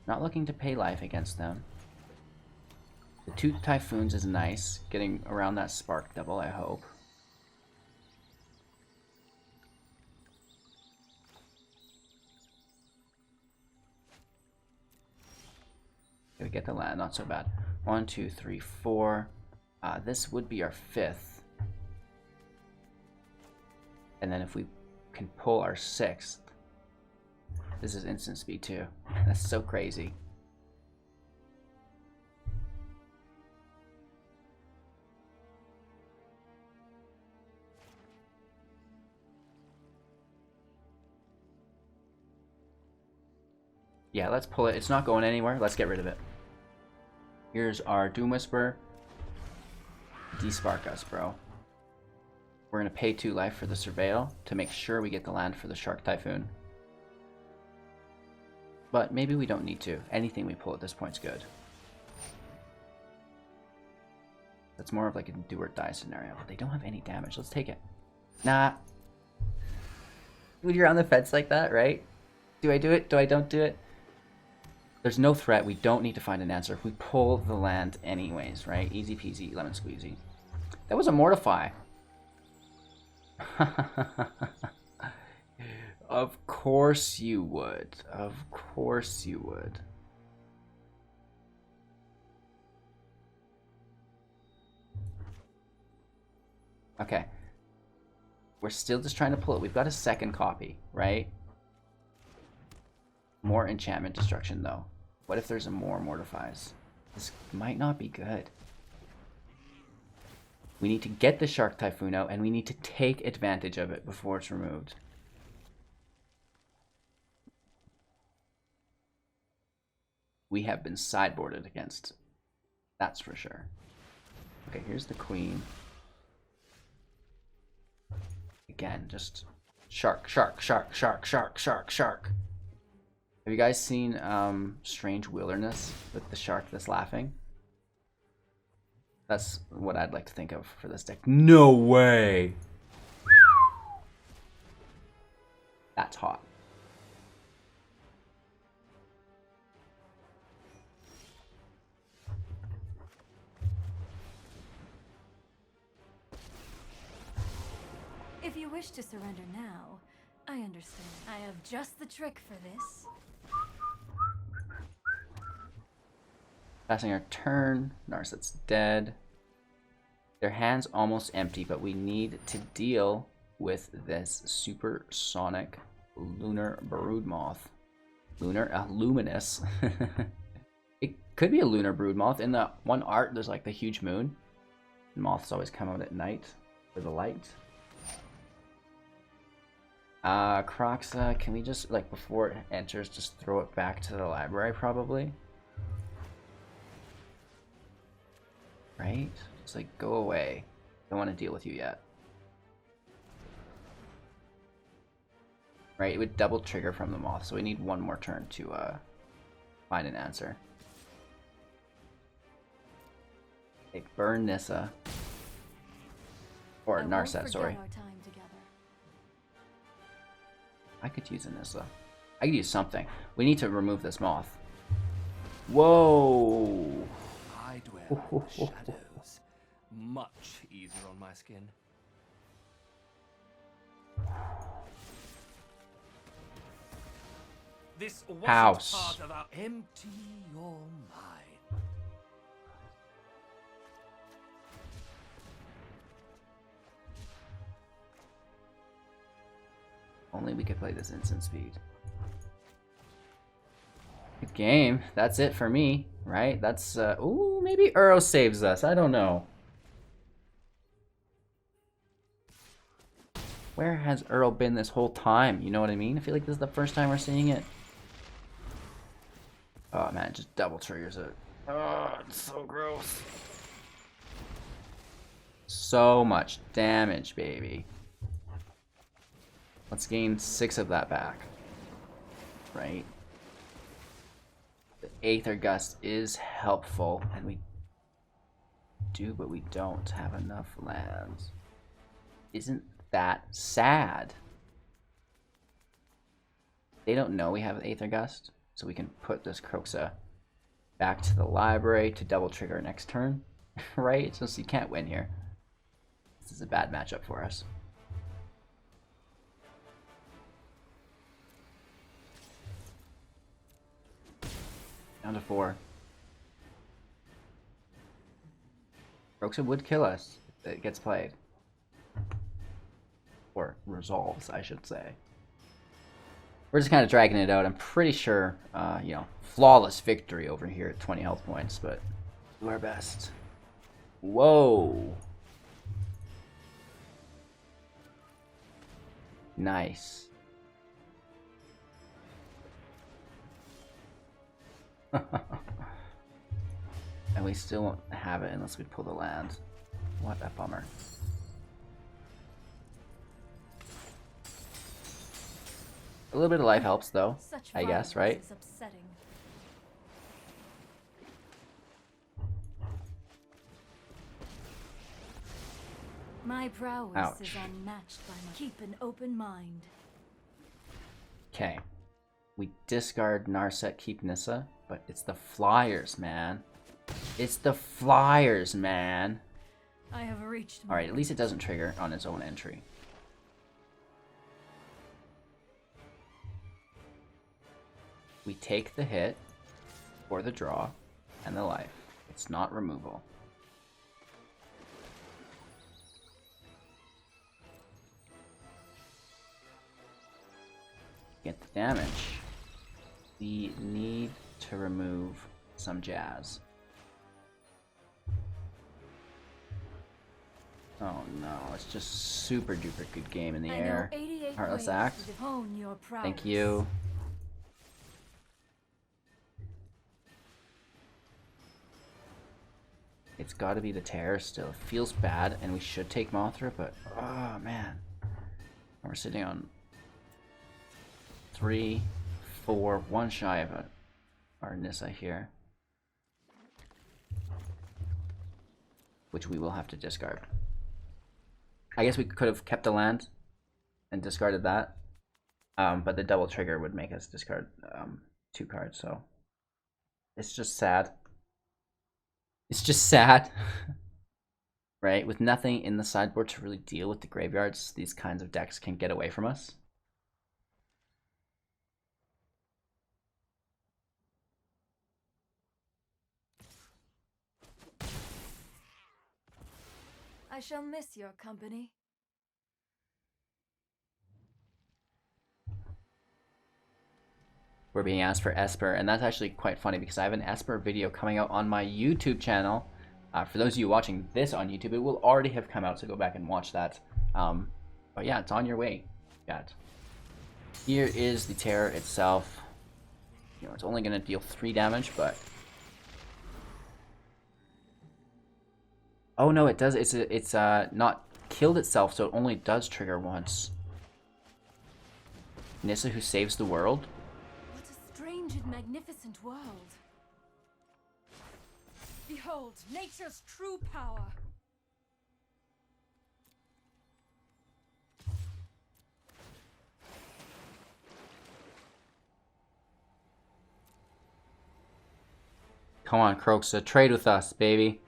Speaker 1: Not looking to pay life against them. The 2 Typhoons is nice. Getting around that spark double, I hope. We get the land, not so bad. 1, 2, 3, 4. This would be our 5th. And then if we can pull our 6th, this is instant speed too. That's so crazy. Yeah, let's pull it. It's not going anywhere. Let's get rid of it. Here's our Doom Whisper. Despark us, bro. We're going to pay 2 life for the Surveil to make sure we get the land for the Shark Typhoon. But maybe we don't need to. Anything we pull at this point is good. That's more of like a do or die scenario. But they don't have any damage. Let's take it. Nah. When you're on the fence like that, right? Do I do it? Do I don't do it? There's no threat. We don't need to find an answer. We pull the land anyways, right? Easy peasy, lemon squeezy. That was a Mortify. Of course you would. Of course you would. Okay. We're still just trying to pull it. We've got a second copy, right? More enchantment destruction, though. What if there's a more Mortifies? This might not be good. We need to get the Shark Typhoon out, and we need to take advantage of it before it's removed. We have been sideboarded against. That's for sure. Okay, here's the Queen. Again, just shark, shark, shark, shark, shark, shark, shark. Have you guys seen Strange Wilderness with the shark that's laughing? That's what I'd like to think of for this deck. No way! That's hot.
Speaker 2: If you wish to surrender now, I understand. I have just the trick for this.
Speaker 1: Passing our turn. Narset's dead. Their hand's almost empty, but we need to deal with this supersonic lunar broodmoth. Luminous. It could be a lunar broodmoth. In the one art, there's like the huge moon. Moths always come out at night for the light. Croxa, can we just, like, before it enters, just throw it back to the library, probably? Right? Just, like, go away. Don't want to deal with you yet. Right, it would double trigger from the Moth, so we need one more turn to, find an answer. Okay, burn Nissa. Or Narset, sorry. I could use a Nissa. I could use something. We need to remove this Moth. Whoa!
Speaker 3: I dwell in the shadows. Much easier on my skin. This wasn't
Speaker 1: House.
Speaker 3: part of our empty your mind.
Speaker 1: Only we could play this instant speed. Good game. That's it for me, right? That's, ooh, maybe Uro saves us. I don't know. Where has Uro been this whole time? You know what I mean? I feel like this is the first time we're seeing it. Oh, man, it just double triggers it. Oh, it's so gross. So much damage, baby. Let's gain 6 of that back. Right? The Aether Gust is helpful, and we do, but we don't have enough lands. Isn't that sad? They don't know we have Aether Gust, so we can put this Croxa back to the library to double trigger next turn. Right? So you can't win here. This is a bad matchup for us. Down to 4. Croxa would kill us if it gets played. Or resolves, I should say. We're just kind of dragging it out. I'm pretty sure, you know, flawless victory over here at 20 health points, but do our best. Whoa. Nice. And we still won't have it unless we pull the land. What a bummer. A little bit of life helps, though, I guess, right?
Speaker 2: My prowess
Speaker 1: Ouch.
Speaker 2: is unmatched by my keep an open mind.
Speaker 1: Okay. We discard Narset, keep Nissa, but it's the Flyers, man. It's the Flyers, man.
Speaker 2: I have reached.
Speaker 1: Alright, at least it doesn't trigger on its own entry. We take the hit for the draw and the life. It's not removal. Get the damage. We need to remove some jazz. Oh no, it's just super duper good game in the air. Heartless Act. Thank you. It's got to be the Terror still. It feels bad, and we should take Mothra, but oh man. We're sitting on 3, 4, 1 shy of our Nissa here. Which we will have to discard. I guess we could have kept the land and discarded that. But the double trigger would make us discard 2 cards, so it's just sad. It's just sad. Right? With nothing in the sideboard to really deal with the graveyards, these kinds of decks can get away from us.
Speaker 2: I shall miss your company.
Speaker 1: We're being asked for Esper, and that's actually quite funny because I have an Esper video coming out on my YouTube channel. For those of you watching this on YouTube, it will already have come out, so go back and watch that. But yeah, it's on your way, chat. Here is the terror itself. You know, it's only going to deal 3 damage, but... Oh no, it does. It's not killed itself, so it only does trigger once. Nissa who saves the world.
Speaker 2: What a strange and magnificent world. Behold, nature's true power.
Speaker 1: Come on, Kroxa, trade with us, baby.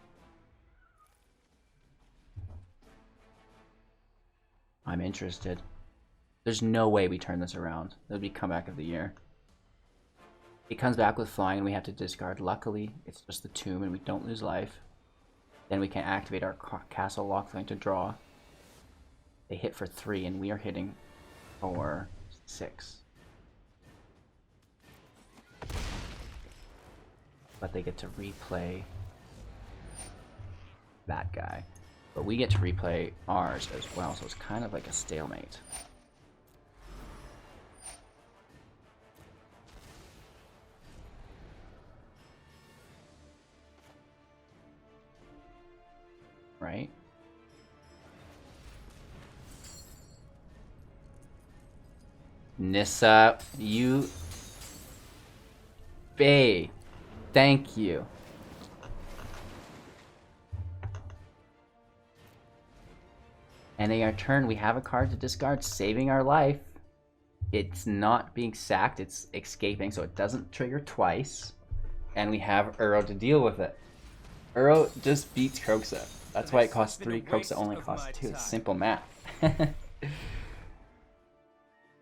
Speaker 1: I'm interested. There's no way we turn this around. That would be comeback of the year. It comes back with flying and we have to discard. Luckily, it's just the tomb and we don't lose life. Then we can activate our Castle Locthwain to draw. They hit for 3 and we are hitting for 6. But they get to replay that guy. But we get to replay ours as well, so it's kind of like a stalemate. Right? Nissa, you... Bae. Thank you. Ending our turn, we have a card to discard, saving our life. It's not being sacked, it's escaping, so it doesn't trigger twice. And we have Uro to deal with it. Uro just beats Kroxa. That's why it costs 3, Kroxa only costs 2. It's simple math.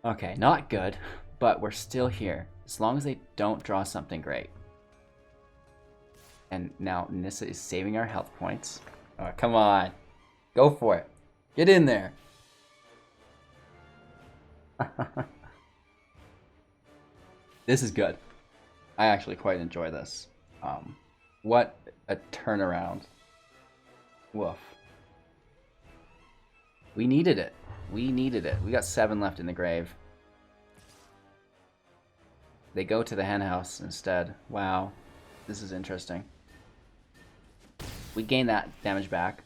Speaker 1: Okay, not good, but we're still here. As long as they don't draw something great. And now Nissa is saving our health points. Oh, come on. Go for it. Get in there. This is good. I actually quite enjoy this. What a turnaround. Woof. We needed it. We needed it. We got 7 left in the grave. They go to the henhouse instead. Wow. This is interesting. We gain that damage back.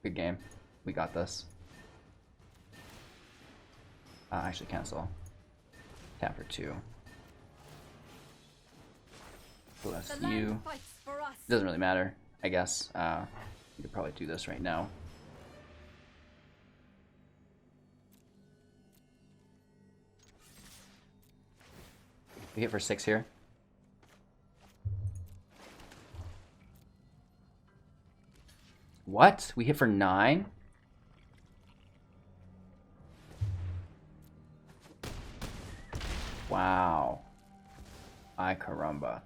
Speaker 1: Good game. We got this. Actually cancel. Tap for 2. Bless you. Doesn't really matter, I guess. We could probably do this right now. We hit for 6 here. What? We hit for 9? Wow. Ay caramba.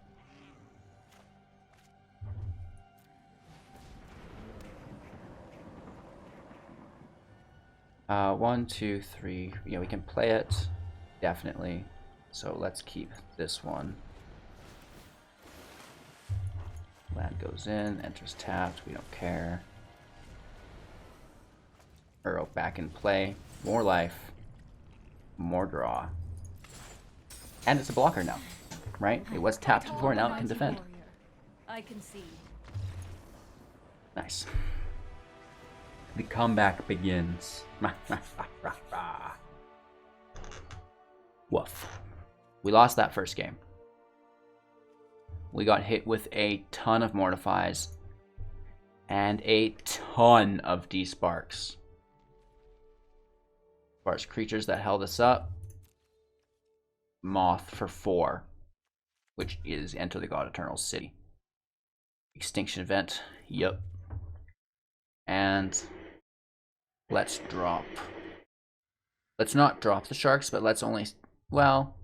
Speaker 1: One, two, three. Yeah, we can play it. Definitely. So let's keep this one. Land goes in, enters tapped, we don't care. Uro back in play. More life. More draw. And it's a blocker now, right? It was tapped before, now it can defend.
Speaker 2: I can see.
Speaker 1: Nice. The comeback begins. Woof. We lost that first game. We got hit with a ton of Mortifies and a ton of D-Sparks. As far as creatures that held us up, Moth for 4, which is Enter the God Eternal City. Extinction Event, yep. And let's drop. Let's not drop the Sharks, but let's only, well,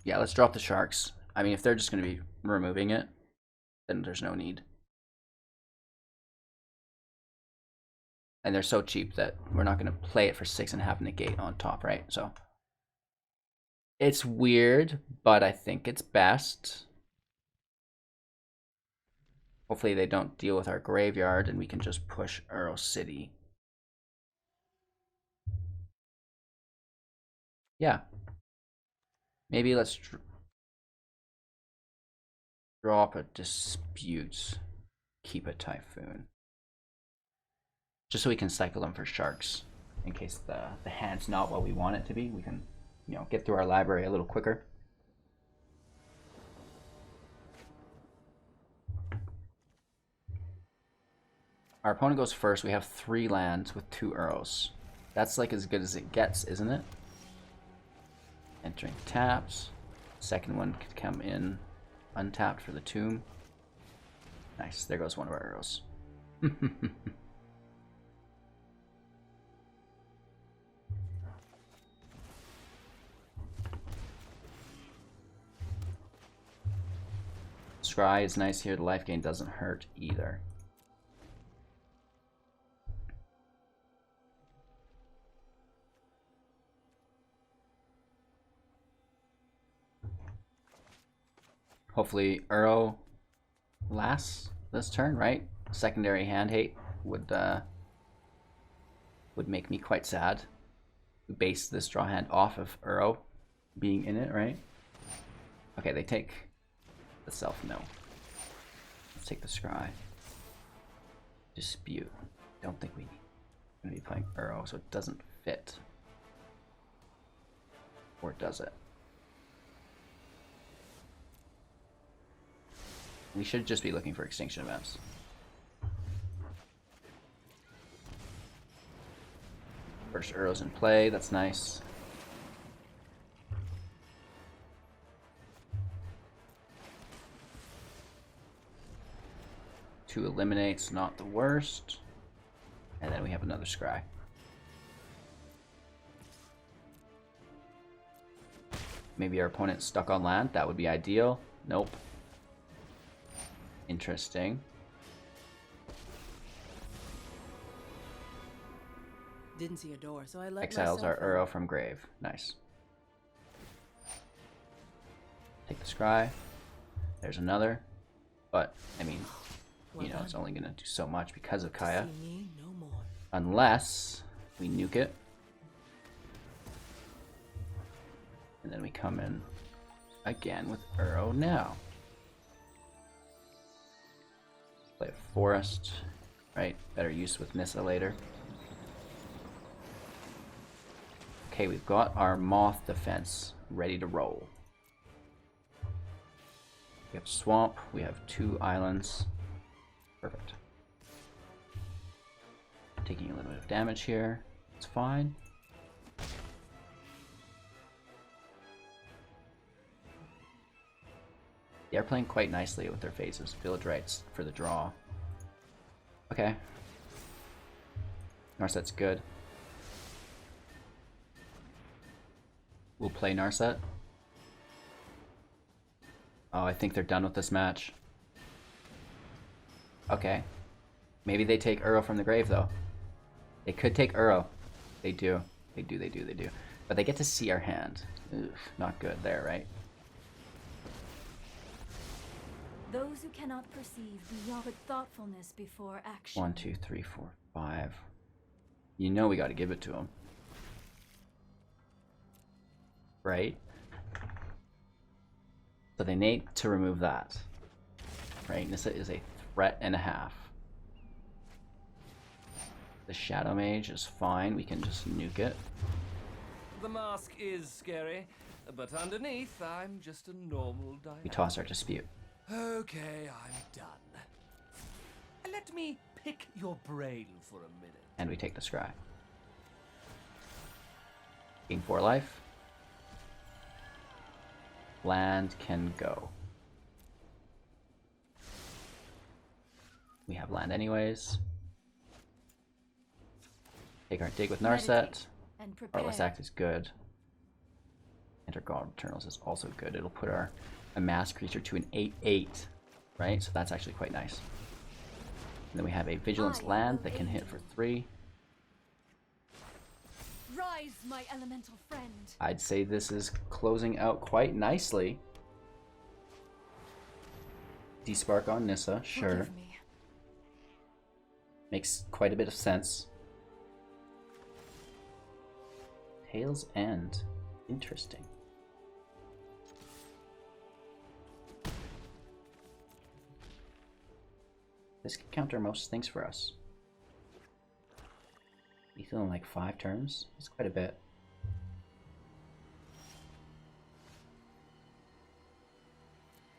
Speaker 1: yeah, let's drop the Sharks. I mean, if they're just going to be removing it, then there's no need. And they're so cheap that we're not going to play it for 6.5 negate on top, right? So it's weird, but I think it's best. Hopefully they don't deal with our graveyard and we can just push Uro City. Yeah. Maybe let's drop a Dispute. Keep a Typhoon. Just so we can cycle them for sharks. In case the hand's not what we want it to be. We can, you know, get through our library a little quicker. Our opponent goes first. We have 3 lands with 2 arrows. That's like as good as it gets, isn't it? Entering taps. Second one could come in untapped for the tomb. Nice. There goes one of our arrows. Scry is nice here. The life gain doesn't hurt either. Hopefully Uro lasts this turn, right? Secondary hand hate would make me quite sad. We base this draw hand off of Uro being in it, right? Okay, they take the self no. Let's take the scry. Dispute. Don't think we're gonna be playing Uro, so it doesn't fit. Or does it? We should just be looking for extinction events. First Uro's in play, that's nice. Two eliminates, not the worst. And then we have another scry. Maybe our opponent's stuck on land, that would be ideal. Nope. Interesting.
Speaker 4: Didn't see a door, so I let
Speaker 1: Exiles our
Speaker 4: myself
Speaker 1: Uro from grave. Nice. Take the scry. There's another. But, I mean, you know, it's only going to do so much because of Kaya.
Speaker 4: See me no more.
Speaker 1: Unless we nuke it. And then we come in again with Uro now. Play a forest, right? Better use with Nissa later. Okay, we've got our Moth defense ready to roll. We have Swamp, we have 2 islands. Perfect. Taking a little bit of damage here. It's fine. They're playing quite nicely with their phases. Village rights for the draw. Okay. Narset's good. We'll play Narset. Oh, I think they're done with this match. Okay. Maybe they take Uro from the grave, though. They could take Uro. They do. They do. But they get to see our hand. Ugh, not good there, right?
Speaker 2: Those who cannot perceive beyond put thoughtfulness before action.
Speaker 1: 1, 2, 3, 4, 5. You know we got to give it to them, right? So they need to remove that, right? Nissa is a threat and a half. The Shadow Mage is fine. We can just nuke it.
Speaker 3: The mask is scary, but underneath, I'm just a normal guy.
Speaker 1: We toss our Dispute.
Speaker 3: Okay, I'm done. Let me pick your brain for a minute.
Speaker 1: And we take the scry. Gain 4 life. Land can go. We have land anyways. Take our dig with Narset.
Speaker 2: And prepare.
Speaker 1: Heartless Act is good. Enter God Eternals is also good. It'll put our amass creature to an 8/8, right? So that's actually quite nice. And then we have a Vigilance land that can hit for 3.
Speaker 2: Rise, my elemental friend.
Speaker 1: I'd say this is closing out quite nicely. Despark on Nissa, sure.
Speaker 2: Forgive me.
Speaker 1: Makes quite a bit of sense. Tale's End. Interesting. This can counter most things for us. You feeling like 5 turns? That's quite a bit.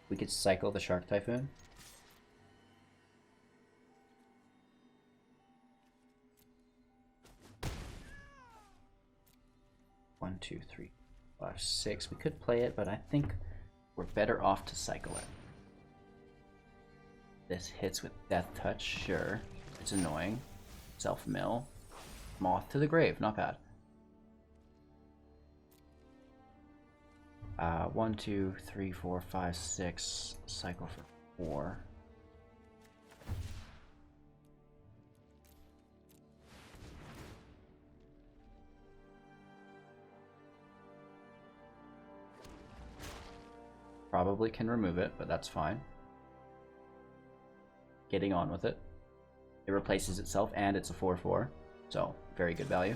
Speaker 1: We could cycle the Shark Typhoon. One, two, three, 5, 6. We could play it, but I think we're better off to cycle it. This hits with Death Touch, sure. It's annoying. Self-mill. Moth to the Grave, not bad. 1, 2, 3, 4, 5, 6. Cycle for 4. Probably can remove it, but that's fine. Getting on with it. It replaces itself, and it's a 4/4, so very good value.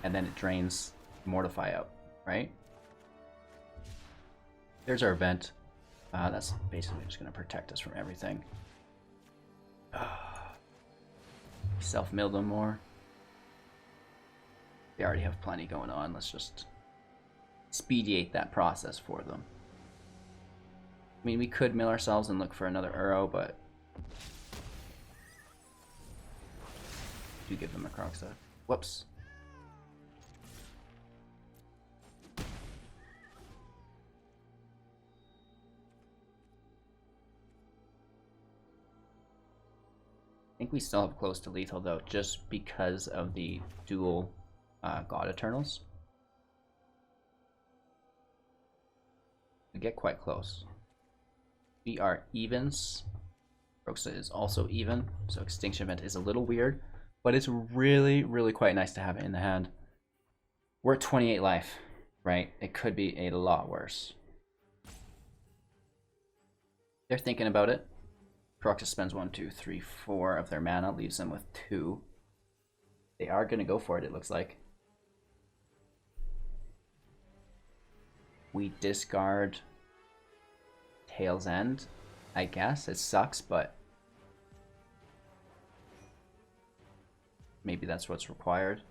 Speaker 1: And then it drains Mortify out, right? There's our event. That's basically just going to protect us from everything. Self-mill them more. They already have plenty going on. Let's just speediate that process for them. I mean, we could mill ourselves and look for another Uro, but do give them a Croxa. Whoops. I think we still have close to lethal though, just because of the dual God Eternals. We get quite close. We are evens. Croxa is also even, so Extinction Event is a little weird, but it's really, really quite nice to have it in the hand. We're at 28 life, right? It could be a lot worse. They're thinking about it. Croxa spends 1, 2, 3, 4 of their mana, leaves them with 2. They are going to go for it, it looks like. We discard Tail's End, I guess. It sucks, but maybe that's what's required.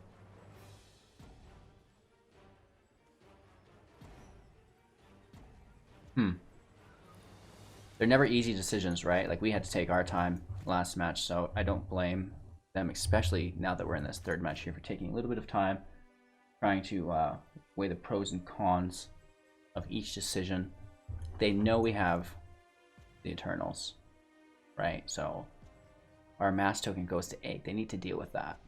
Speaker 1: They're never easy decisions, right? Like, we had to take our time last match, so I don't blame them, especially now that we're in this third match here, for taking a little bit of time, trying to weigh the pros and cons of each decision. They know we have the Eternals, right? So our mass token goes to 8. They need to deal with that.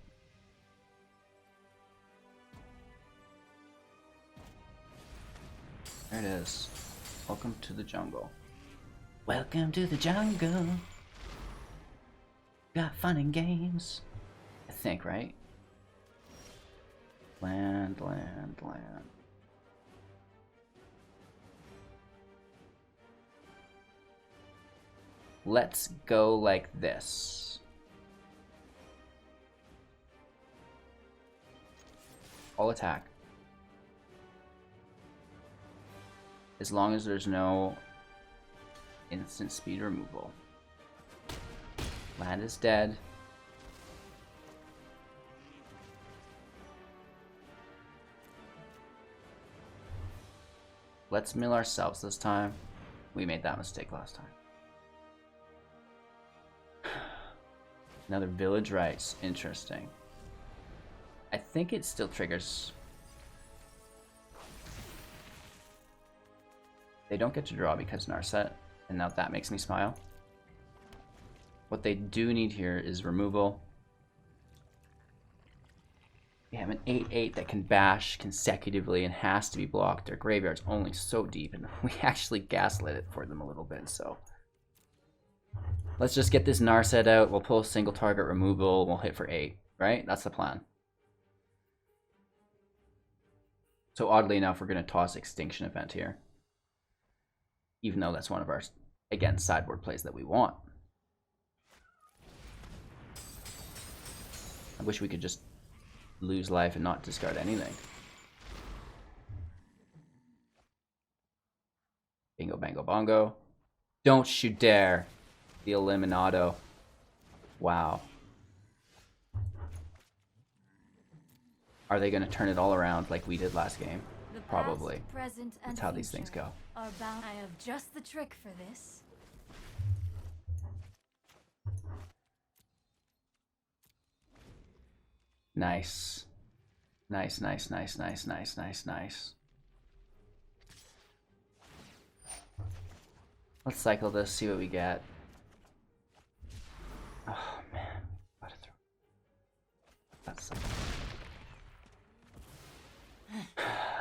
Speaker 1: There it is. Welcome to the jungle. Welcome to the jungle. Got fun and games. I think, right? Land, land, land. Let's go like this. All attack. As long as there's no instant speed removal. Land is dead. Let's mill ourselves this time. We made that mistake last time. Another Village Rites. Interesting. I think it still triggers. They don't get to draw because Narset, and now that makes me smile. What they do need here is removal. We have an 8/8 that can bash consecutively and has to be blocked. Their graveyard's only so deep, and we actually gaslit it for them a little bit, so. Let's just get this Narset out. We'll pull single target removal. We'll hit for 8, right? That's the plan. So oddly enough, we're going to toss Extinction Event here. Even though that's one of our, again, sideboard plays that we want. I wish we could just lose life and not discard anything. Bingo, bango, bongo. Don't you dare. The Eliminado. Wow. Are they going to turn it all around like we did last game?
Speaker 2: The past,
Speaker 1: Probably.
Speaker 2: present, and
Speaker 1: That's how these things
Speaker 2: future
Speaker 1: go.
Speaker 2: Are bound. I have just the trick for this.
Speaker 1: Nice. Nice, nice, nice, nice, nice, nice, nice. Let's cycle this, see what we get. Oh man, gotta throw. That's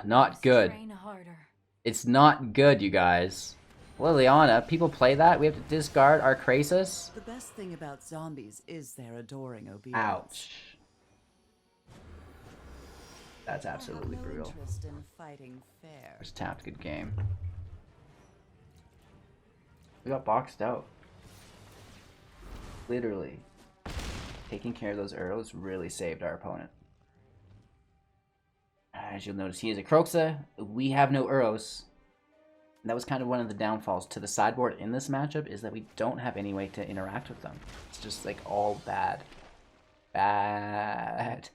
Speaker 1: not good.
Speaker 2: Train harder.
Speaker 1: It's not good, you guys. Liliana, people play that? We have to discard our Krasis?
Speaker 4: The best thing about zombies is their adoring obedience.
Speaker 1: Ouch. That's
Speaker 4: I have
Speaker 1: absolutely
Speaker 4: no
Speaker 1: brutal.
Speaker 4: interest in fighting fair.
Speaker 1: Just tapped, good game. We got boxed out. Literally. Taking care of those arrows really saved our opponent. As you'll notice, he is a Kroxa. We have no arrows. That was kind of one of the downfalls to the sideboard in this matchup, is that we don't have any way to interact with them. It's just like all bad. Bad.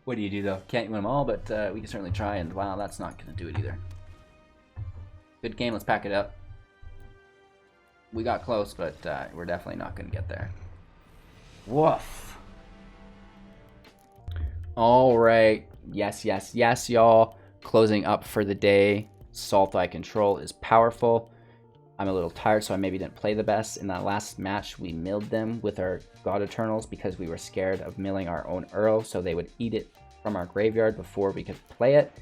Speaker 1: What do you do though? Can't win them all, but we can certainly try, and wow, that's not going to do it either. Good game, let's pack it up. We got close, but we're definitely not going to get there. Woof. Alright, yes, yes, yes, y'all. Closing up for the day. Sultai Control is powerful. I'm a little tired, so I maybe didn't play the best. In that last match, we milled them with our God Eternals because we were scared of milling our own Earl, so they would eat it from our graveyard before we could play it.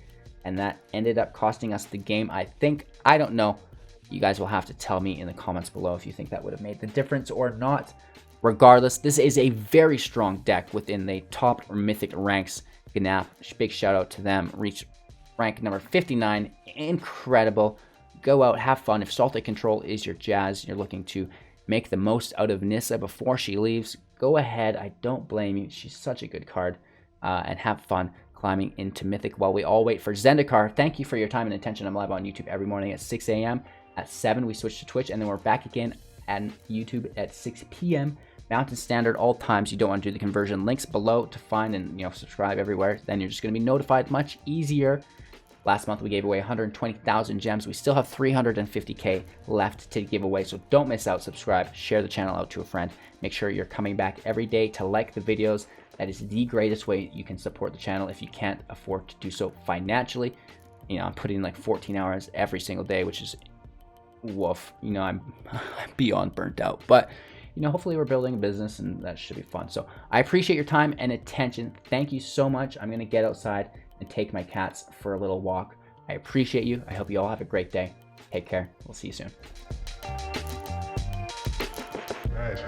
Speaker 1: And that ended up costing us the game, I think. I don't know. You guys will have to tell me in the comments below if you think that would have made the difference or not. Regardless, this is a very strong deck within the top or mythic ranks. Gnap, big shout out to them. Reach rank number 59. Incredible. Go out, have fun. If Sultai Control is your jazz, you're looking to make the most out of Nissa before she leaves, go ahead. I don't blame you. She's such a good card. And have fun climbing into Mythic while we all wait for Zendikar. Thank you for your time and attention. I'm live on YouTube every morning at 6 a.m. At 7, we switch to Twitch, and then we're back again at YouTube at 6 p.m. Mountain Standard, all times. You don't want to do the conversion. Links below to find and subscribe everywhere. Then you're just going to be notified much easier. Last month we gave away 120,000 gems. We still have 350k left to give away, so don't miss out. Subscribe, share the channel out to a friend. Make sure you're coming back every day to like the videos. That is the greatest way you can support the channel if you can't afford to do so financially. I'm putting like 14 hours every single day, which is woof. I'm beyond burnt out, but hopefully we're building a business and that should be fun. So I appreciate your time and attention. Thank you so much. I'm going to get outside and take my cats for a little walk. I appreciate you. I hope you all have a great day. Take care. We'll see you soon.
Speaker 5: Nice.